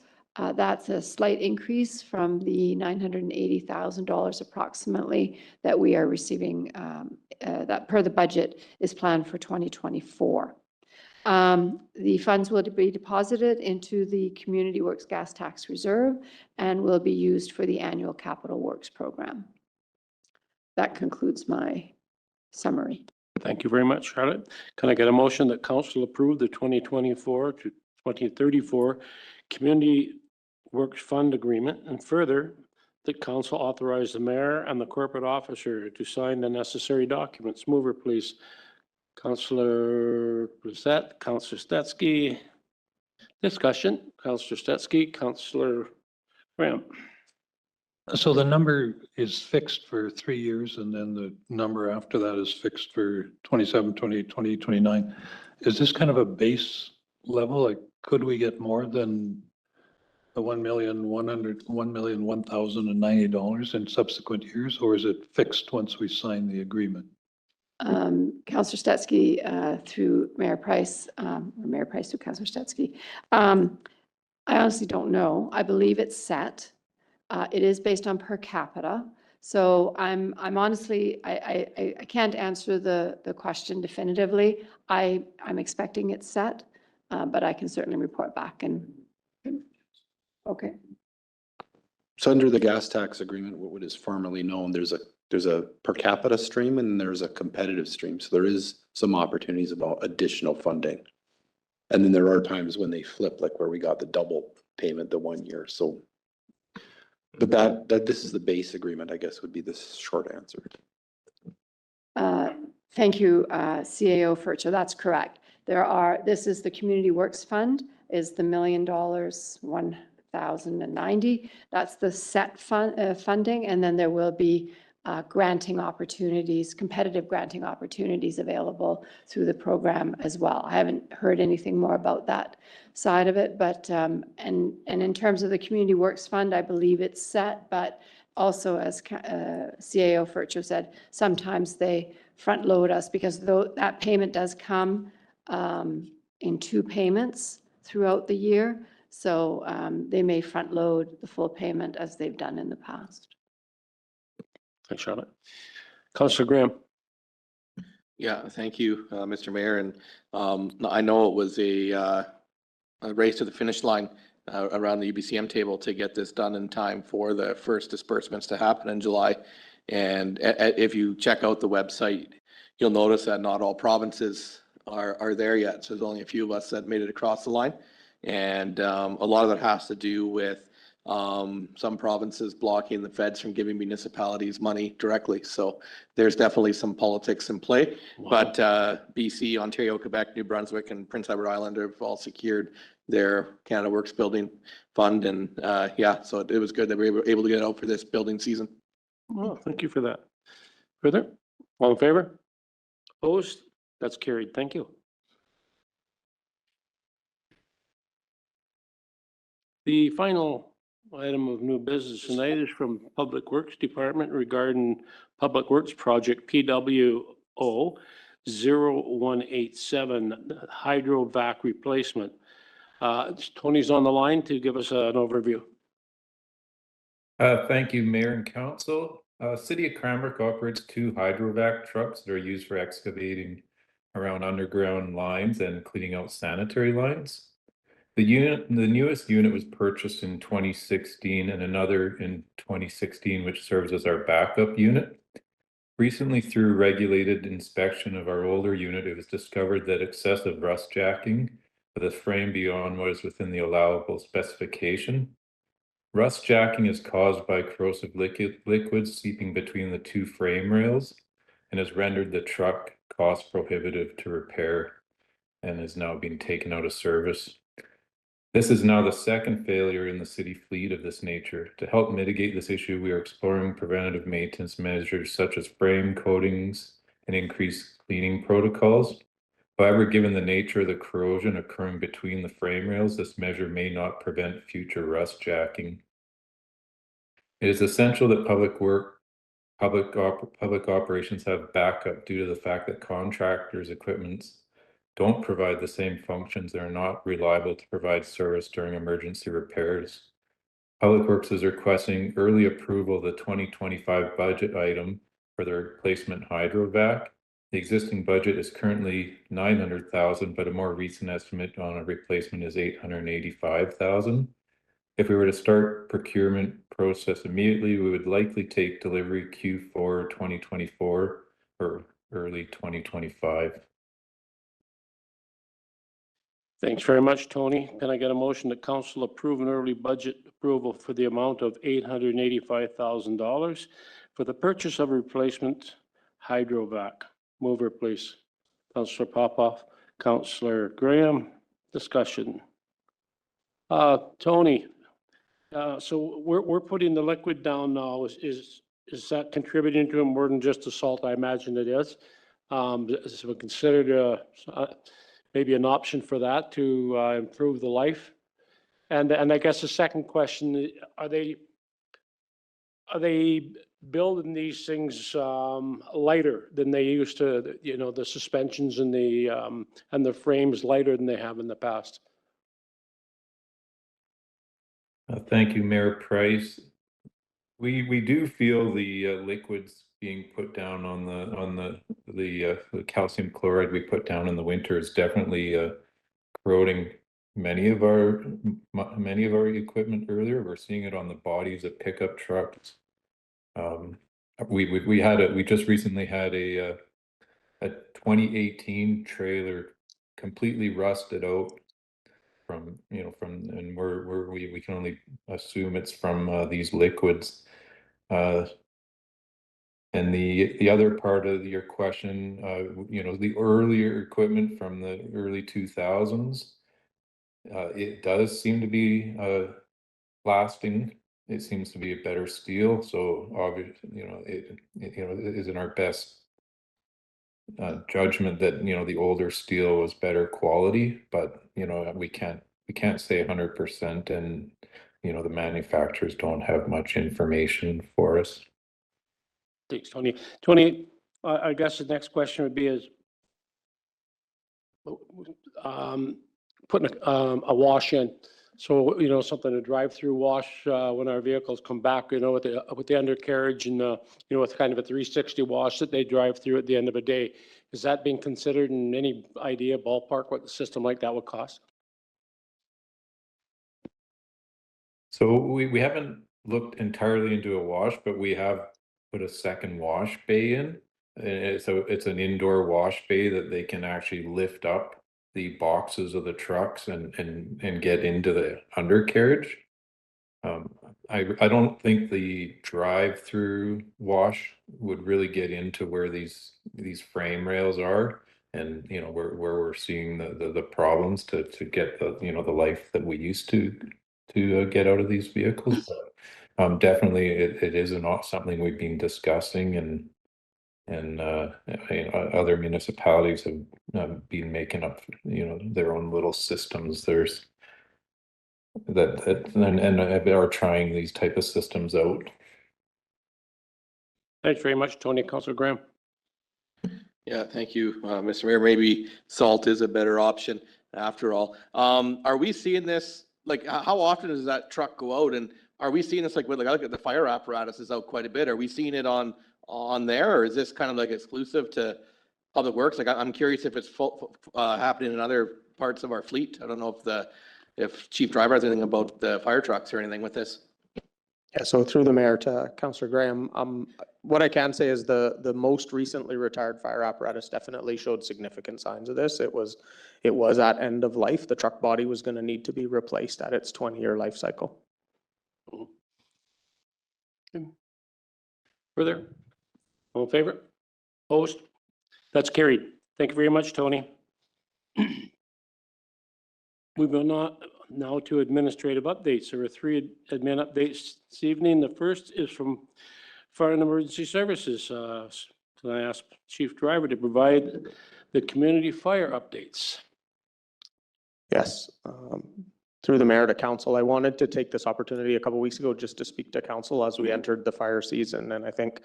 That's a slight increase from the $980,000 approximately that we are receiving, that per the budget is planned for 2024. The funds will be deposited into the Community Works Gas Tax Reserve and will be used for the annual Capital Works program. That concludes my summary. Thank you very much, Charlotte. Can I get a motion that council approve the 2024 to 2034 Community Works Fund Agreement, and further that council authorize the mayor and the corporate officer to sign the necessary documents? Mover, please. Councillor Brissette, Councillor Stetsky. Discussion. Councillor Stetsky, Councillor Graham. So the number is fixed for 3 years, and then the number after that is fixed for 27, 28, 20, 29. Is this kind of a base level? Like, could we get more than the $1,101,090 in subsequent years, or is it fixed once we sign the agreement? Councillor Stetsky through Mayor Price, or Mayor Price through Councillor Stetsky. I honestly don't know. I believe it's set. It is based on per capita. So I'm honestly, I can't answer the question definitively. I'm expecting it's set, but I can certainly report back and Okay. So under the gas tax agreement, what is formerly known, there's a per capita stream and there's a competitive stream. So there is some opportunities about additional funding. And then there are times when they flip, like where we got the double payment the 1 year. So, but this is the base agreement, I guess, would be the short answer. Thank you, CAO Furcher. That's correct. This is the Community Works Fund, is the $1 million, 1,090. That's the set funding, and then there will be granting opportunities, competitive granting opportunities available through the program as well. I haven't heard anything more about that side of it, but and in terms of the Community Works Fund, I believe it's set, but also as CAO Furcher said, sometimes they front load us because that payment does come in 2 payments throughout the year. So they may front load the full payment as they've done in the past. Thanks, Charlotte. Councillor Graham. Yeah, thank you, Mr. Mayor. And I know it was a race to the finish line around the UBCM table to get this done in time for the first disbursements to happen in July. And if you check out the website, you'll notice that not all provinces are there yet. So there's only a few of us that made it across the line. And a lot of that has to do with some provinces blocking the feds from giving municipalities money directly. So there's definitely some politics in play. Wow. But BC, Ontario, Quebec, New Brunswick, and Prince Edward Island have all secured their Canada Works Building Fund. And yeah, so it was good that we were able to get it out for this building season. Well, thank you for that. Further? All in favor? Opposed? That's carried. Thank you. The final item of new business tonight is from Public Works Department regarding Public Works Project PWO 0187 hydrovac replacement. Tony's on the line to give us an overview. Thank you, Mayor and Council. City of Cranbrook operates 2 hydrovac trucks that are used for excavating around underground lines and cleaning out sanitary lines. The newest unit was purchased in 2016 and another in 2016, which serves as our backup unit. Recently, through regulated inspection of our older unit, it was discovered that excessive rust jacking of the frame beyond what is within the allowable specification. Rust jacking is caused by corrosive liquids seeping between the 2 frame rails and has rendered the truck cost prohibitive to repair and is now being taken out of service. This is now the 2nd failure in the city fleet of this nature. To help mitigate this issue, we are exploring preventative maintenance measures such as frame coatings and increased cleaning protocols. However, given the nature of the corrosion occurring between the frame rails, this measure may not prevent future rust jacking. It is essential that public operations have backup due to the fact that contractors' equipments don't provide the same functions and are not reliable to provide service during emergency repairs. Public Works is requesting early approval of the 2025 budget item for the replacement hydrovac. The existing budget is currently $900,000, but a more recent estimate on a replacement is $885,000. If we were to start procurement process immediately, we would likely take delivery Q4 2024 or early 2025. Thanks very much, Tony. Can I get a motion that council approve an early budget approval for the amount of $885,000 for the purchase of a replacement hydrovac? Mover, please. Councillor Popoff, Councillor Graham, discussion. Tony, so we're putting the liquid down now. Is that contributing to more than just the salt? I imagine it is. Is it considered maybe an option for that to improve the life? And I guess the second question, are they building these things lighter than they used to, you know, the suspensions and the frames lighter than they have in the past? Thank you, Mayor Price. We do feel the liquids being put down on the calcium chloride we put down in the winter is definitely corroding many of our equipment earlier. We're seeing it on the bodies of pickup trucks. We just recently had a 2018 trailer completely rusted out and we can only assume it's from these liquids. And the other part of your question, the earlier equipment from the early 2000s, it does seem to be lasting. It seems to be a better steel. So obviously, it isn't our best judgment that the older steel was better quality, but we can't say 100%, and the manufacturers don't have much information for us. Thanks, Tony. Tony, I guess the next question would be putting a wash in. So, something to drive through wash when our vehicles come back, with the undercarriage and, with kind of a 360 wash that they drive through at the end of a day. Is that being considered, and any idea ballpark what the system like that would cost? So we haven't looked entirely into a wash, but we have put a second wash bay in. So it's an indoor wash bay that they can actually lift up the boxes of the trucks and get into the undercarriage. I don't think the drive-through wash would really get into where these frame rails are, and where we're seeing the problems to get the life that we used to get out of these vehicles. But definitely it is not something we've been discussing, and other municipalities have been making up their own little systems. There's and are trying these type of systems out. Thanks very much, Tony. Councilor Graham. Yeah, thank you, Mr. Mayor. Maybe salt is a better option after all. Are we seeing this, like, how often does that truck go out? And are we seeing this, like, I look at the fire apparatus is out quite a bit. Are we seeing it on there, or is this kind of like exclusive to Public Works? Like, I'm curious if it's happening in other parts of our fleet. I don't know if Chief Driver has anything about the fire trucks or anything with this. Yeah, so through the mayor to Councillor Graham, what I can say is the most recently retired fire apparatus definitely showed significant signs of this. It was at end of life. The truck body was going to need to be replaced at its 20-year life cycle. Further? All in favor? Opposed? That's carried. Thank you very much, Tony. We will now to administrative updates. There are 3 admin updates this evening. The first is from Fire and Emergency Services. Can I ask Chief Driver to provide the community fire updates? Yes. Through the mayor to council, I wanted to take this opportunity a couple of weeks ago just to speak to council as we entered the fire season. And I think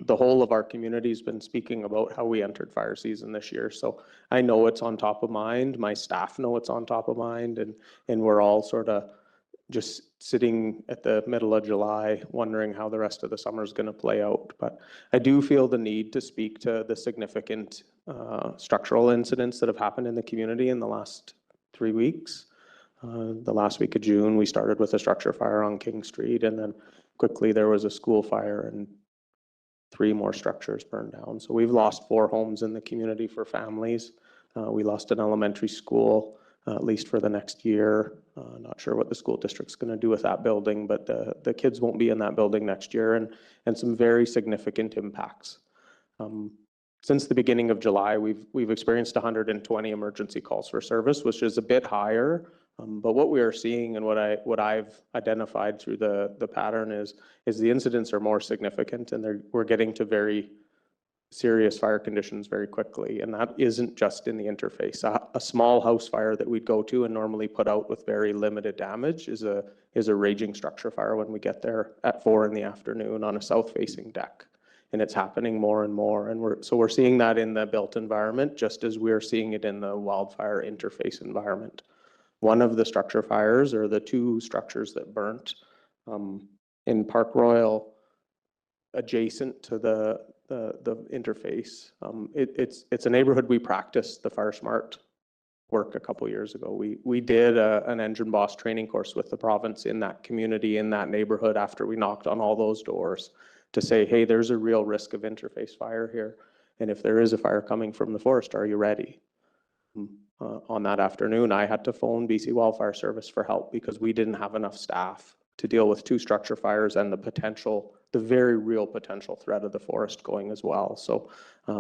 the whole of our community has been speaking about how we entered fire season this year. So I know it's on top of mind. My staff know it's on top of mind, and we're all sort of just sitting at the middle of July wondering how the rest of the summer is going to play out. But I do feel the need to speak to the significant structural incidents that have happened in the community in the last 3 weeks. The last week of June, we started with a structure fire on King Street, and then quickly there was a school fire and 3 more structures burned down. So we've lost 4 homes in the community for families. We lost an elementary school, at least for the next year. Not sure what the school district's going to do with that building, but the kids won't be in that building next year, and some very significant impacts. Since the beginning of July, we've experienced 120 emergency calls for service, which is a bit higher. But what we are seeing and what I've identified through the pattern is the incidents are more significant, and we're getting to very serious fire conditions very quickly. And that isn't just in the interface. A small house fire that we'd go to and normally put out with very limited damage is a raging structure fire when we get there at 4 p.m. on a south-facing deck. And it's happening more and more. And we're seeing that in the built environment, just as we're seeing it in the wildfire interface environment. One of the structure fires, or the 2 structures that burnt in Park Royal, adjacent to the interface. It's a neighborhood we practice the Fire Smart work a couple years ago. We did an engine boss training course with the province in that community, in that neighborhood, after we knocked on all those doors to say, hey, there's a real risk of interface fire here. And if there is a fire coming from the forest, are you ready? On that afternoon, I had to phone BC Wildfire Service for help because we didn't have enough staff to deal with 2 structure fires and the very real potential threat of the forest going as well. So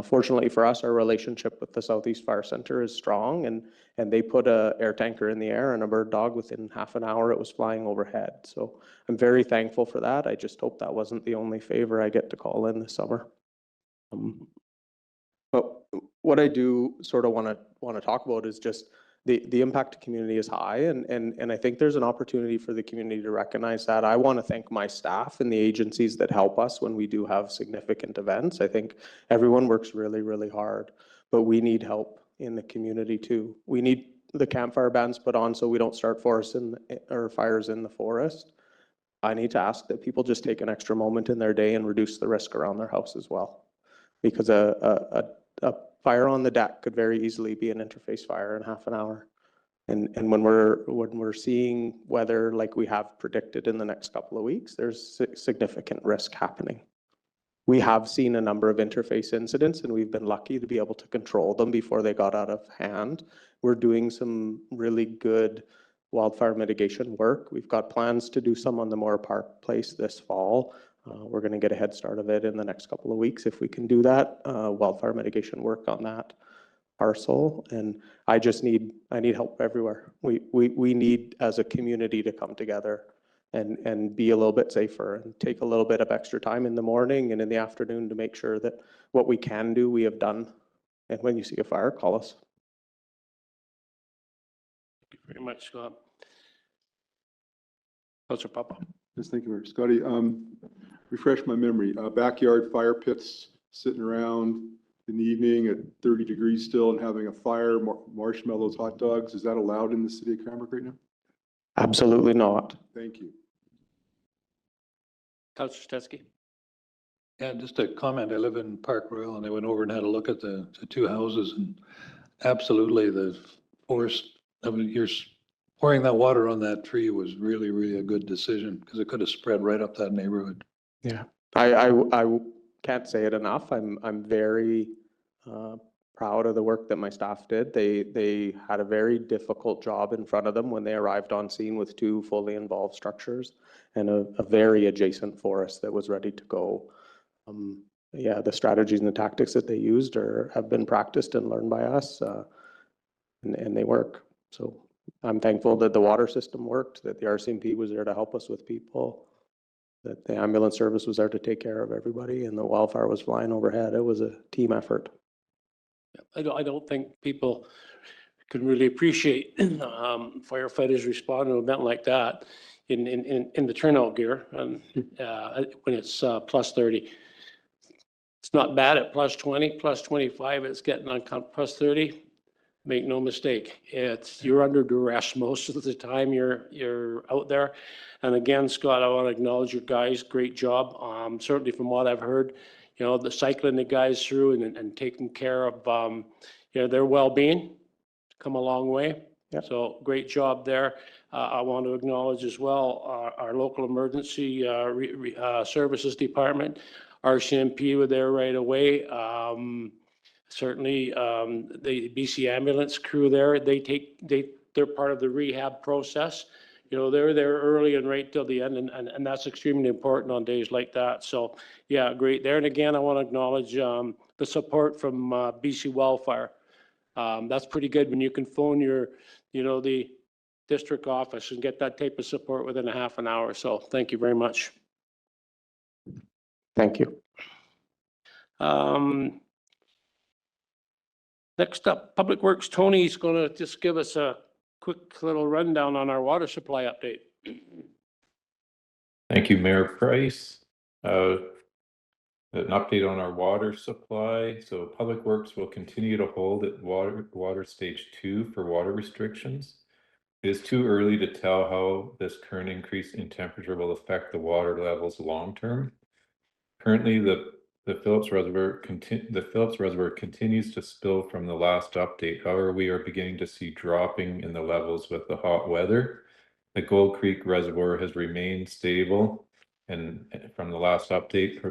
fortunately for us, our relationship with the Southeast Fire Center is strong, and they put a air tanker in the air and a bird dog within half an hour it was flying overhead. So I'm very thankful for that. I just hope that wasn't the only favor I get to call in this summer. But what I do sort of want to talk about is just the impact to community is high, and I think there's an opportunity for the community to recognize that. I want to thank my staff and the agencies that help us when we do have significant events. I think everyone works really, really hard, but we need help in the community too. We need the campfire bans put on so we don't start fires in the forest. I need to ask that people just take an extra moment in their day and reduce the risk around their house as well, because a fire on the deck could very easily be an interface fire in half an hour. And when we're seeing weather like we have predicted in the next couple of weeks, there's significant risk happening. We have seen a number of interface incidents, and we've been lucky to be able to control them before they got out of hand. We're doing some really good wildfire mitigation work. We've got plans to do some on the Moore Park Place this fall. We're going to get a head start of it in the next couple of weeks if we can do that, wildfire mitigation work on that parcel. And I need help everywhere. We need as a community to come together and be a little bit safer and take a little bit of extra time in the morning and in the afternoon to make sure that what we can do, we have done. And when you see a fire, call us. Thank you very much, Scott. Councilor Papa. Yes, thank you, Mayor. Scotty, refresh my memory. Backyard fire pits sitting around in the evening at 30 degrees still and having a fire, marshmallows, hot dogs. Is that allowed in the city of Cranbrook right now? Absolutely not. Thank you. Councilor Stetsky. Yeah, just a comment. I live in Park Royal, and I went over and had a look at the 2 houses, and absolutely the forest, you're pouring that water on that tree was really, really a good decision because it could have spread right up that neighborhood. Yeah, I can't say it enough. I'm very proud of the work that my staff did. They had a very difficult job in front of them when they arrived on scene with 2 fully involved structures and a very adjacent forest that was ready to go. Yeah, the strategies and the tactics that they used have been practiced and learned by us, and they work. So I'm thankful that the water system worked, that the RCMP was there to help us with people, that the ambulance service was there to take care of everybody, and the wildfire was flying overhead. It was a team effort. I don't think people can really appreciate firefighters respond to an event like that in the turnout gear and when it's plus 30. It's not bad at plus 20, plus 25. It's getting on plus 30. Make no mistake, you're under duress most of the time you're out there. And again, Scott, I want to acknowledge your guys. Great job. Certainly from what I've heard, the cycling the guys through and taking care of their well-being, come a long way. Yep. So great job there. I want to acknowledge as well our local emergency services department. RCMP were there right away. Certainly, the BC ambulance crew there, they're part of the rehab process. They're there early and right till the end, and that's extremely important on days like that. So, yeah, great there. And again, I want to acknowledge the support from BC Wildfire. That's pretty good when you can phone the district office and get that type of support within a half an hour. So, thank you very much. Thank you. Next up, Public Works. Tony's going to just give us a quick little rundown on our water supply update. Thank you, Mayor Price. An update on our water supply. So Public Works will continue to hold at water stage 2 for water restrictions. It is too early to tell how this current increase in temperature will affect the water levels long term. Currently, the the Phillips Reservoir continues to spill from the last update. However, we are beginning to see dropping in the levels with the hot weather. The Gold Creek Reservoir has remained stable, and from the last update,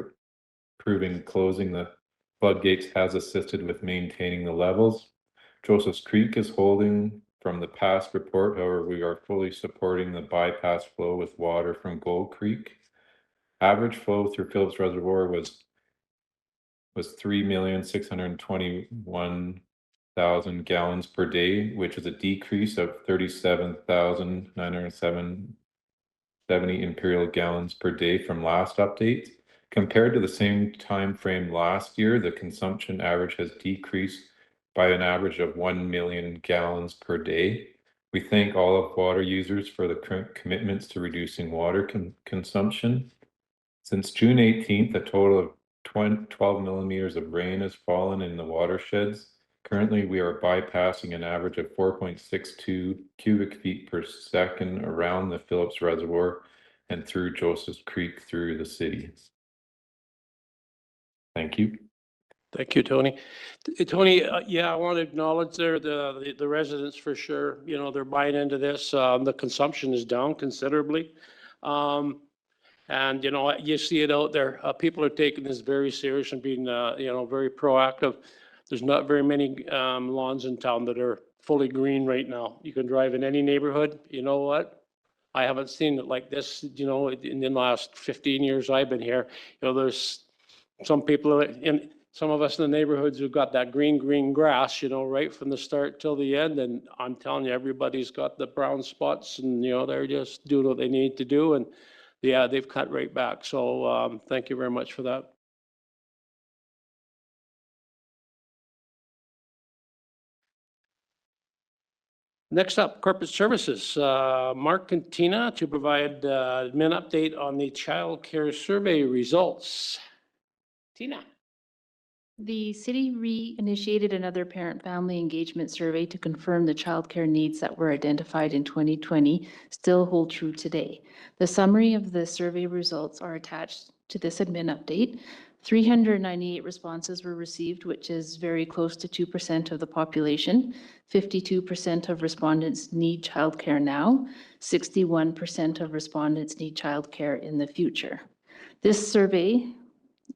proving closing the floodgates has assisted with maintaining the levels. Joseph's Creek is holding from the past report. However, we are fully supporting the bypass flow with water from Gold Creek. Average flow through Phillips Reservoir was 3,621,000 gallons per day, which is a decrease of 37,970 imperial gallons per day from last update. Compared to the same time frame last year, the consumption average has decreased by an average of 1 million gallons per day. We thank all of water users for the current commitments to reducing water consumption. Since June 18th, a total of 12 millimeters of rain has fallen in the watersheds. Currently, we are bypassing an average of 4.62 cubic feet per second around the Phillips Reservoir and through Joseph's Creek through the city. Thank you. Thank you, Tony. Tony, yeah, I want to acknowledge there the residents for sure. You know, they're buying into this. The consumption is down considerably. And, you know, you see it out there. People are taking this very serious and being, you know, very proactive. There's not very many lawns in town that are fully green right now. You can drive in any neighborhood. You know what? I haven't seen it like this, you know, in the last 15 years I've been here. You know, there's some people in some of us in the neighborhoods who've got that green grass, you know, right from the start till the end. And I'm telling you, everybody's got the brown spots and, you know, they're just doing what they need to do. And yeah, they've cut right back. So thank you very much for that. Next up, corporate services. Mark and Tina to provide admin update on the child care survey results. Tina. The city re-initiated another parent-family engagement survey to confirm the childcare needs that were identified in 2020 still hold true today. The summary of the survey results are attached to this admin update. 398 responses were received, which is very close to 2% of the population. 52% of respondents need childcare now. 61% of respondents need childcare in the future. This survey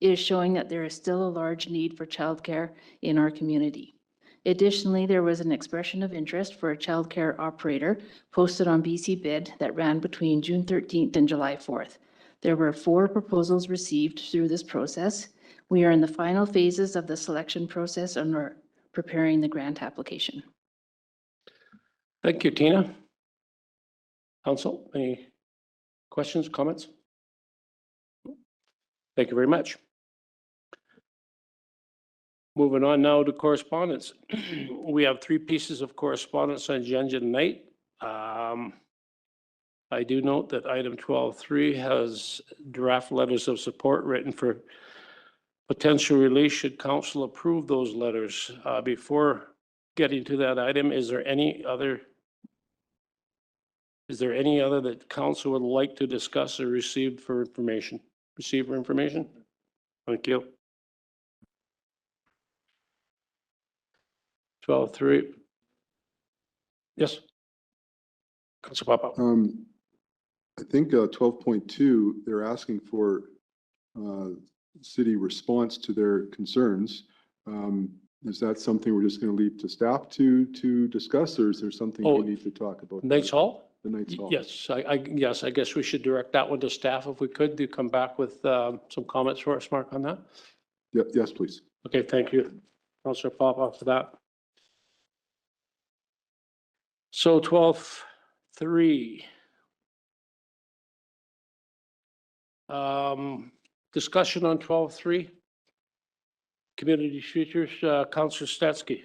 is showing that there is still a large need for childcare in our community. Additionally, there was an expression of interest for a childcare operator posted on BC Bid that ran between June 13th and July 4th. There were 4 proposals received through this process. We are in the final phases of the selection process and are preparing the grant application. Thank you, Tina. Council, any questions, comments? Thank you very much. Moving on now to correspondence. We have 3 pieces of correspondence on agenda tonight. I do note that item 12.3 has draft letters of support written for potential release should council approve those letters. Before getting to that item, is there any other that council would like to discuss or receive for information? Receive for information? Thank you. 12.3. Yes. Council Papa. I think 12.2, they're asking for city response to their concerns. Is that something we're just going to leave to staff to discuss, or is there something we need to talk about? Knights Hall? The Knights Hall. Yes, yes, I guess we should direct that one to staff if we could to come back with some comments for us, Mark, on that. Yeah, yes, please. Okay, thank you, Councilor Papa, for that. So 12.3. Discussion on 12.3. Community futures, Councilor Stetsky.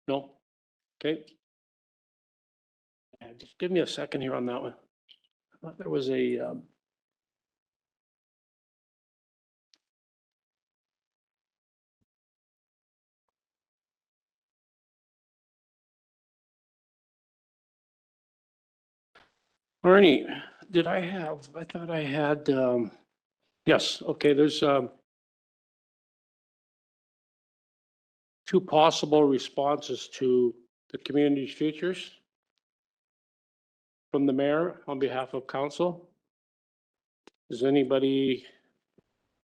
No? Okay. Just give me a second here on that one. I thought there was a Bernie, I thought I had Yes, okay, there's two possible responses to the community's futures from the mayor on behalf of council. Does anybody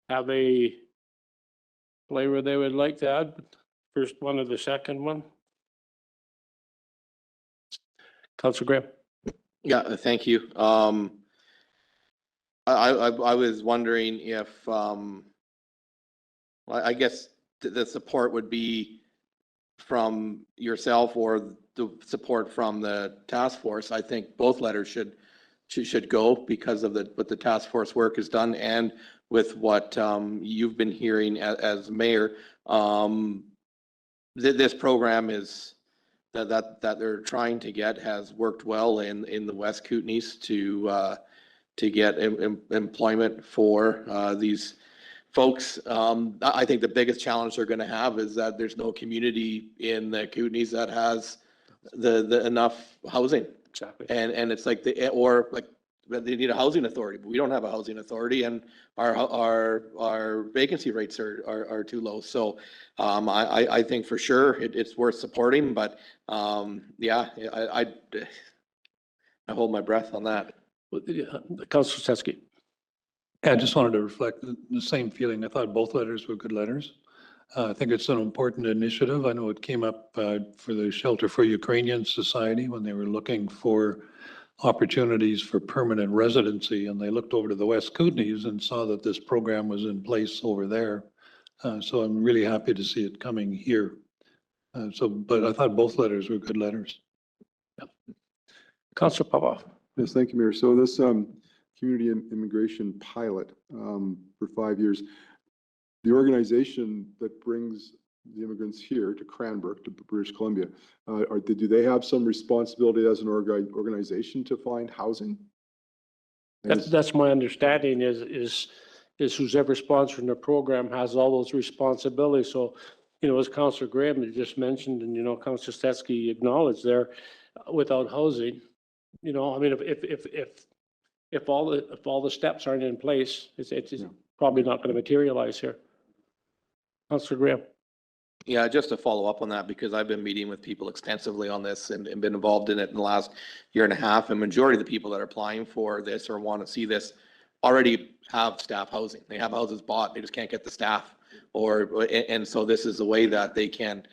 have a flavor they would like to add? First one or the second one? Councilor Graham? Yeah, thank you. I was wondering if, I guess the support would be from yourself or the support from the task force. I think both letters should go because of what the task force work has done and with what you've been hearing as mayor. This program is that they're trying to get has worked well in the West Kootenays to get employment for these folks. I think the biggest challenge they're going to have is that there's no community in the Kootenays that has the enough housing. Exactly. And it's like they need a housing authority, but we don't have a housing authority, and our vacancy rates are too low. So I think for sure it's worth supporting, but yeah, I hold my breath on that. Councilor Teske. Yeah, I just wanted to reflect the same feeling. I thought both letters were good letters. I think it's an important initiative. I know it came up for the Shelter for Ukrainian Society when they were looking for opportunities for permanent residency, and they looked over to the West Kootenays and saw that this program was in place over there. So I'm really happy to see it coming here. But I thought both letters were good letters. Councilor Popov. Yes, thank you, Mayor. So this community immigration pilot for 5 years, the organization that brings the immigrants here to Cranbrook, to British Columbia, do they have some responsibility as an organization to find housing? That's my understanding is who's ever sponsoring the program has all those responsibilities. So, as Councilor Graham had just mentioned, and, Councilor Stetsky acknowledged there, without housing, I mean, if all the steps aren't in place, it's probably not going to materialize here. Councilor Graham. Yeah, just to follow up on that, because I've been meeting with people extensively on this and been involved in it in the last year and a half. And majority of the people that are applying for this or want to see this already have staff housing. They have houses bought, they just can't get the staff. And so this is a way that they can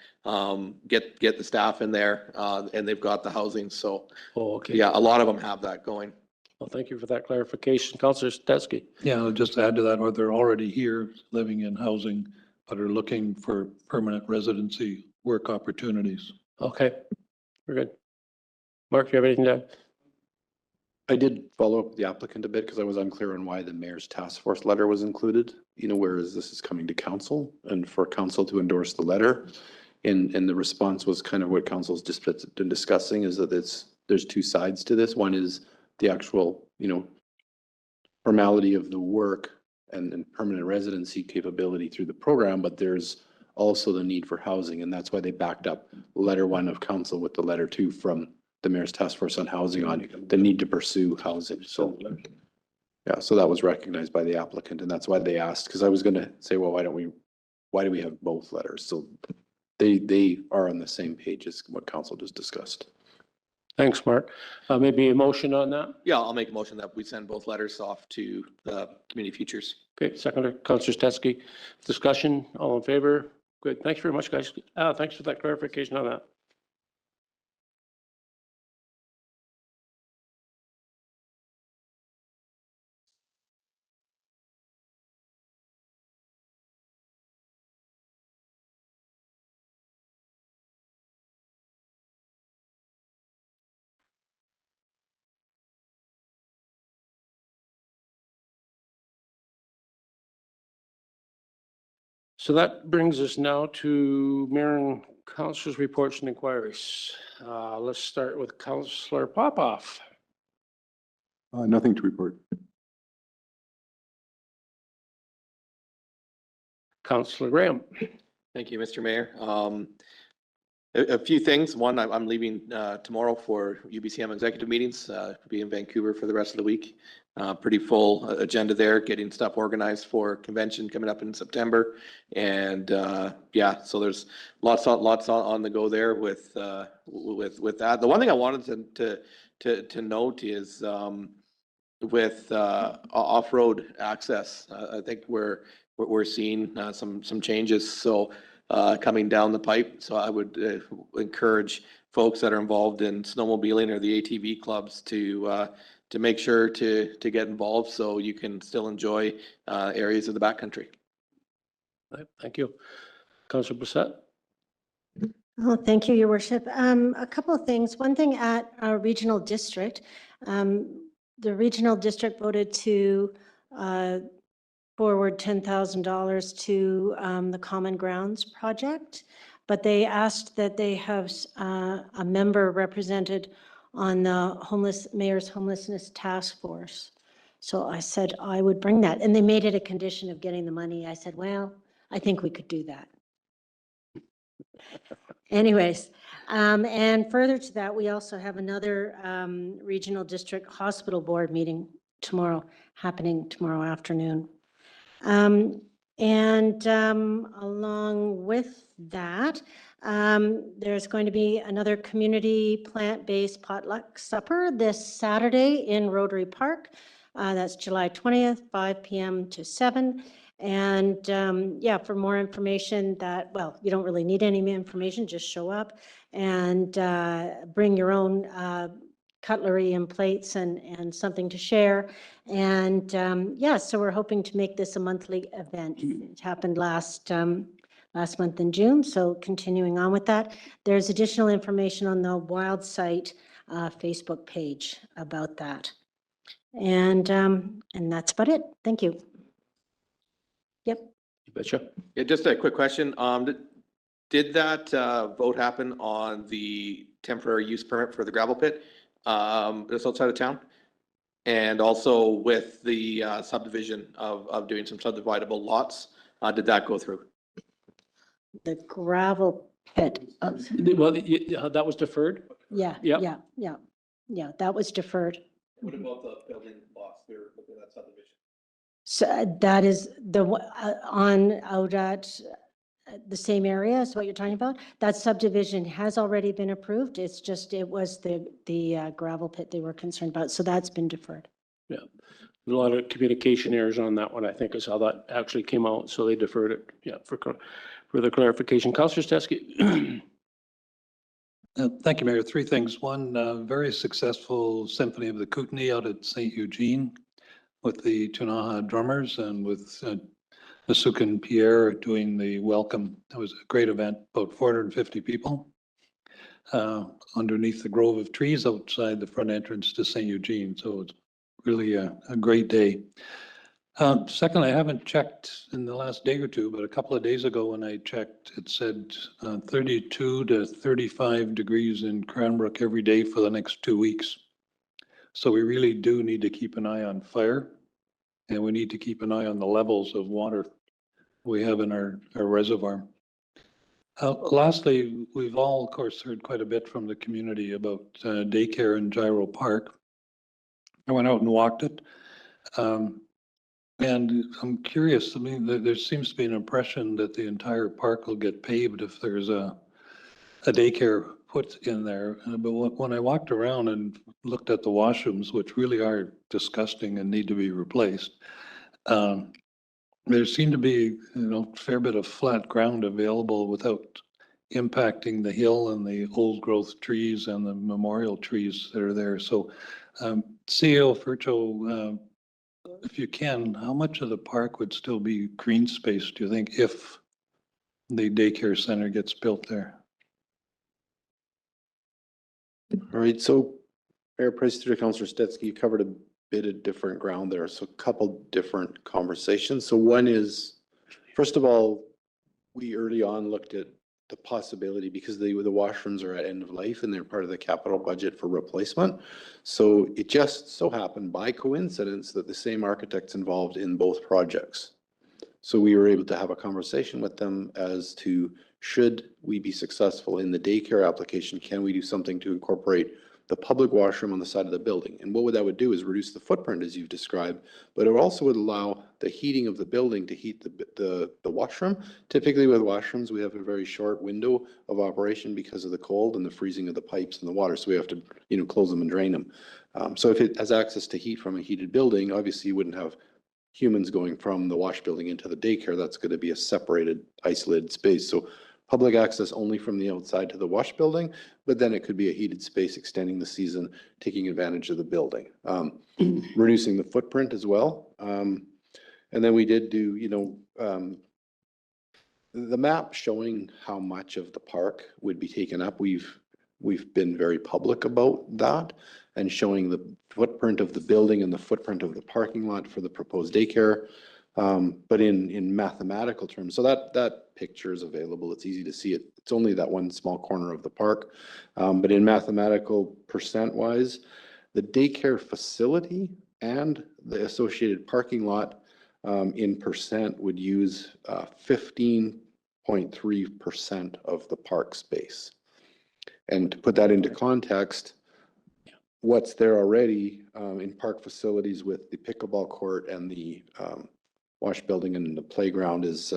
get the staff in there and they've got the housing. So okay. Yeah, a lot of them have that going. Well, thank you for that clarification. Councilor Stetsky. Yeah, I'll just add to that, or they're already here living in housing, but are looking for permanent residency work opportunities. Okay, we're good. Mark, you have anything to add? I did follow up with the applicant a bit because I was unclear on why the mayor's task force letter was included, whereas this is coming to council and for council to endorse the letter. And the response was kind of what council's just been discussing, is that there's two sides to this. One is the actual, formality of the work and permanent residency capability through the program, but there's also the need for housing. And that's why they backed up letter 1 of council with the letter 2 from the mayor's task force on housing on the need to pursue housing. So, yeah, so that was recognized by the applicant, and that's why they asked, because I was going to say, well, why do we have both letters? So they are on the same page as what council just discussed. Thanks, Mark. Maybe a motion on that? Yeah, I'll make a motion that we send both letters off to the Community Futures. Okay, seconder, Councilor Stetsky. Discussion, all in favor? Good. Thanks very much, guys. Thanks for that clarification on that. So that brings us now to Mayor and Councilors' reports and inquiries. Let's start with Councilor Popoff. Nothing to report. Councilor Graham. Thank you, Mr. Mayor. A few things. One, I'm leaving tomorrow for UBCM executive meetings, be in Vancouver for the rest of the week. pretty full agenda there, getting stuff organized for convention coming up in September. And yeah, so there's lots on the go there with that. The one thing I wanted to note is with off-road access, I think we're seeing some changes. So coming down the pipe. So I would encourage folks that are involved in snowmobiling or the ATV clubs to make sure to get involved so you can still enjoy areas of the backcountry. Right, thank you. Councillor Brissette? Oh, thank you, Your Worship. A couple of things. One thing at our regional district, the regional district voted to forward $10,000 to the Common Grounds project, but they asked that they have a member represented on the Mayor's Homelessness Task Force. So I said I would bring that, and they made it a condition of getting the money. I said, well, I think we could do that. Anyways, and further to that, we also have another regional district hospital board meeting happening tomorrow afternoon. Along with that, there's going to be another community plant-based potluck supper this Saturday in Rotary Park. That's July 20th, 5 p.m. to 7. And yeah, for more information well, you don't really need any information, just show up and bring your own cutlery and plates and something to share. And yeah, so we're hoping to make this a monthly event. It happened last month in June, so continuing on with that. There's additional information on the Wild Site Facebook page about that. And that's about it. Thank you. Yep. You betcha. Yeah, just a quick question. Did that vote happen on the temporary use permit for the gravel pit just outside of town? And also with the subdivision of doing some subdividable lots, did that go through? The gravel pit. Well, that was deferred? Yeah, Yep. yeah, that was deferred. What about the building lots there within that subdivision? So that is out at the same area is what you're talking about. That subdivision has already been approved. It's just, it was the gravel pit they were concerned about. So that's been deferred. Yeah. A lot of communication errors on that one, I think, is how that actually came out. So they deferred it. Yeah, for the clarification. Councillor Stetsky. Thank you, Mayor. Three things. One, very successful Symphony of the Kootenay out at St. Eugene with the Tunaha drummers and with Nasuka and Pierre doing the welcome. It was a great event, about 450 people underneath the grove of trees outside the front entrance to St. Eugene. So it's really a great day. Second, I haven't checked in the last day or two, but a couple of days ago when I checked, it said 32 to 35 degrees in Cranbrook every day for the next 2 weeks. So we really do need to keep an eye on fire, and we need to keep an eye on the levels of water we have in our reservoir. Lastly, we've all, of course, heard quite a bit from the community about daycare in Gyro Park. I went out and walked it. And I'm curious, I mean, there seems to be an impression that the entire park will get paved if there's a daycare put in there. But when I walked around and looked at the washrooms, which really are disgusting and need to be replaced, there seemed to be, a fair bit of flat ground available without impacting the hill and the old growth trees and the memorial trees that are there. So CEO Furcho, if you can, how much of the park would still be green space, do you think, if the daycare center gets built there? All right, so Mayor Price through to Councillor Stetsky, you covered a bit of different ground there. So a couple different conversations. So one is, first of all, we early on looked at the possibility because the washrooms are at end of life and they're part of the capital budget for replacement. So it just so happened by coincidence that the same architect's involved in both projects. So we were able to have a conversation with them as to, should we be successful in the daycare application, can we do something to incorporate the public washroom on the side of the building. And what that would do is reduce the footprint as you've described, but it also would allow the heating of the building to heat the washroom. Typically with washrooms, we have a very short window of operation because of the cold and the freezing of the pipes and the water. So we have to, close them and drain them. So if it has access to heat from a heated building, obviously you wouldn't have humans going from the wash building into the daycare. That's going to be a separated, isolated space. So public access only from the outside to the wash building, but then it could be a heated space extending the season, taking advantage of the building, reducing the footprint as well. And then we did do, the map showing how much of the park would be taken up. We've been very public about that and showing the footprint of the building and the footprint of the parking lot for the proposed daycare. But in mathematical terms, so that picture is available. It's easy to see it. It's only that one small corner of the park. But in mathematical percent wise, the daycare facility and the associated parking lot in percent would use 15.3% of the park space. And to put that into context, what's there already in park facilities with the pickleball court and the wash building and the playground is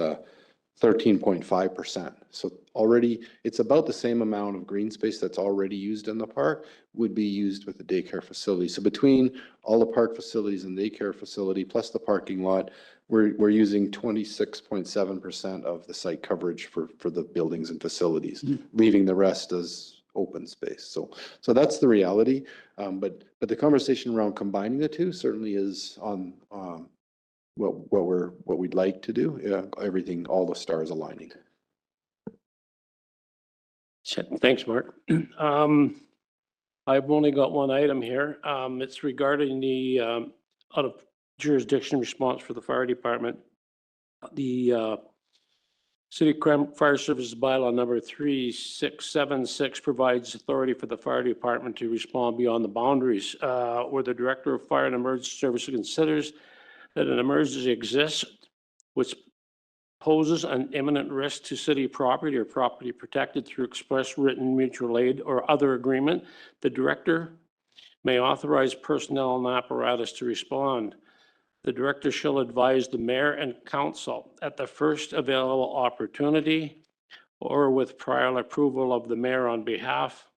13.5%. So already it's about the same amount of green space that's already used in the park would be used with the daycare facility. So between all the park facilities and daycare facility plus the parking lot, we're using 26.7% of the site coverage for the buildings and facilities, leaving the rest as open space. So that's the reality. But the conversation around combining the two certainly is on what we'd like to do. Everything, all the stars aligning. Thanks, Mark. I've only got one item here. It's regarding the out of jurisdiction response for the fire department. The City of Cranbrook Fire Services bylaw number 3676 provides authority for the fire department to respond beyond the boundaries where the Director of Fire and Emergency Services considers that an emergency exists which poses an imminent risk to city property or property protected through express written mutual aid or other agreement. The director may authorize personnel and apparatus to respond. The director shall advise the mayor and council at the first available opportunity or with prior approval of the mayor on behalf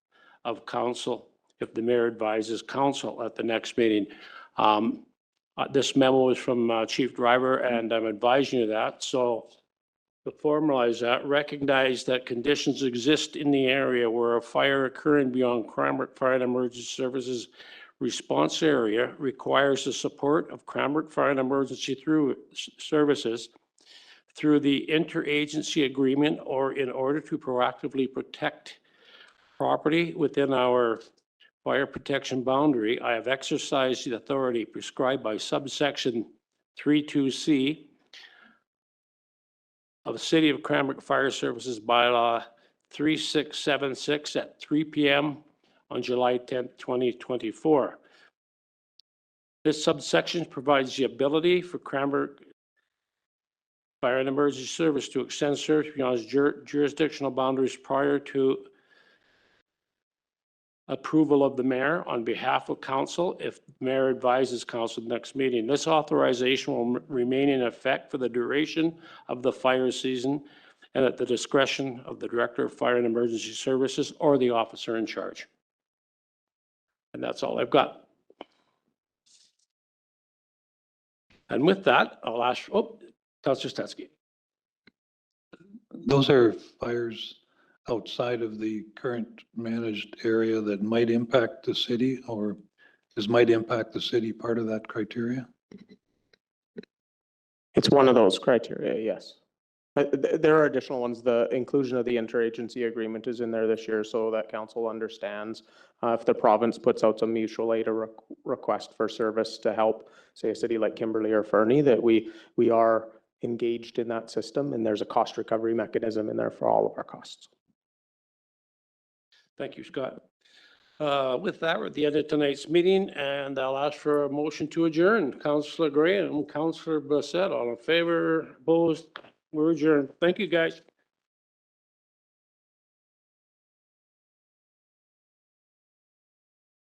of council if the mayor advises council at the next meeting. This memo is from Chief Driver, and I'm advising you that. So to formalize that, recognize that conditions exist in the area where a fire occurring beyond Cranbrook Fire and Emergency Services response area requires the support of Cranbrook Fire and Emergency Services through the interagency agreement or in order to proactively protect property within our fire protection boundary. I have exercised the authority prescribed by subsection 32C of the City of Cranbrook Fire Services bylaw 3676 at 3 p.m. on July 10th, 2024. This subsection provides the ability for Cranbrook Fire and Emergency Service to extend service beyond jurisdictional boundaries prior to approval of the mayor on behalf of council if the mayor advises council next meeting. This authorization will remain in effect for the duration of the fire season and at the discretion of the Director of Fire and Emergency Services or the officer in charge. And that's all I've got. And with that, I'll ask, Councillor Stetsky. Those are fires outside of the current managed area that might impact the city, or might impact the city part of that criteria? It's one of those criteria, yes. There are additional ones. The inclusion of the interagency agreement is in there this year so that council understands if the province puts out some mutual aid or request for service to help, say, a city like Kimberley or Fernie, that we are engaged in that system and there's a cost recovery mechanism in there for all of our costs. Thank you, Scott. With that, we're at the end of tonight's meeting, and I'll ask for a motion to adjourn. Councillor Gray and Councillor Bassett, all in favor, opposed? We're adjourned. Thank you, guys.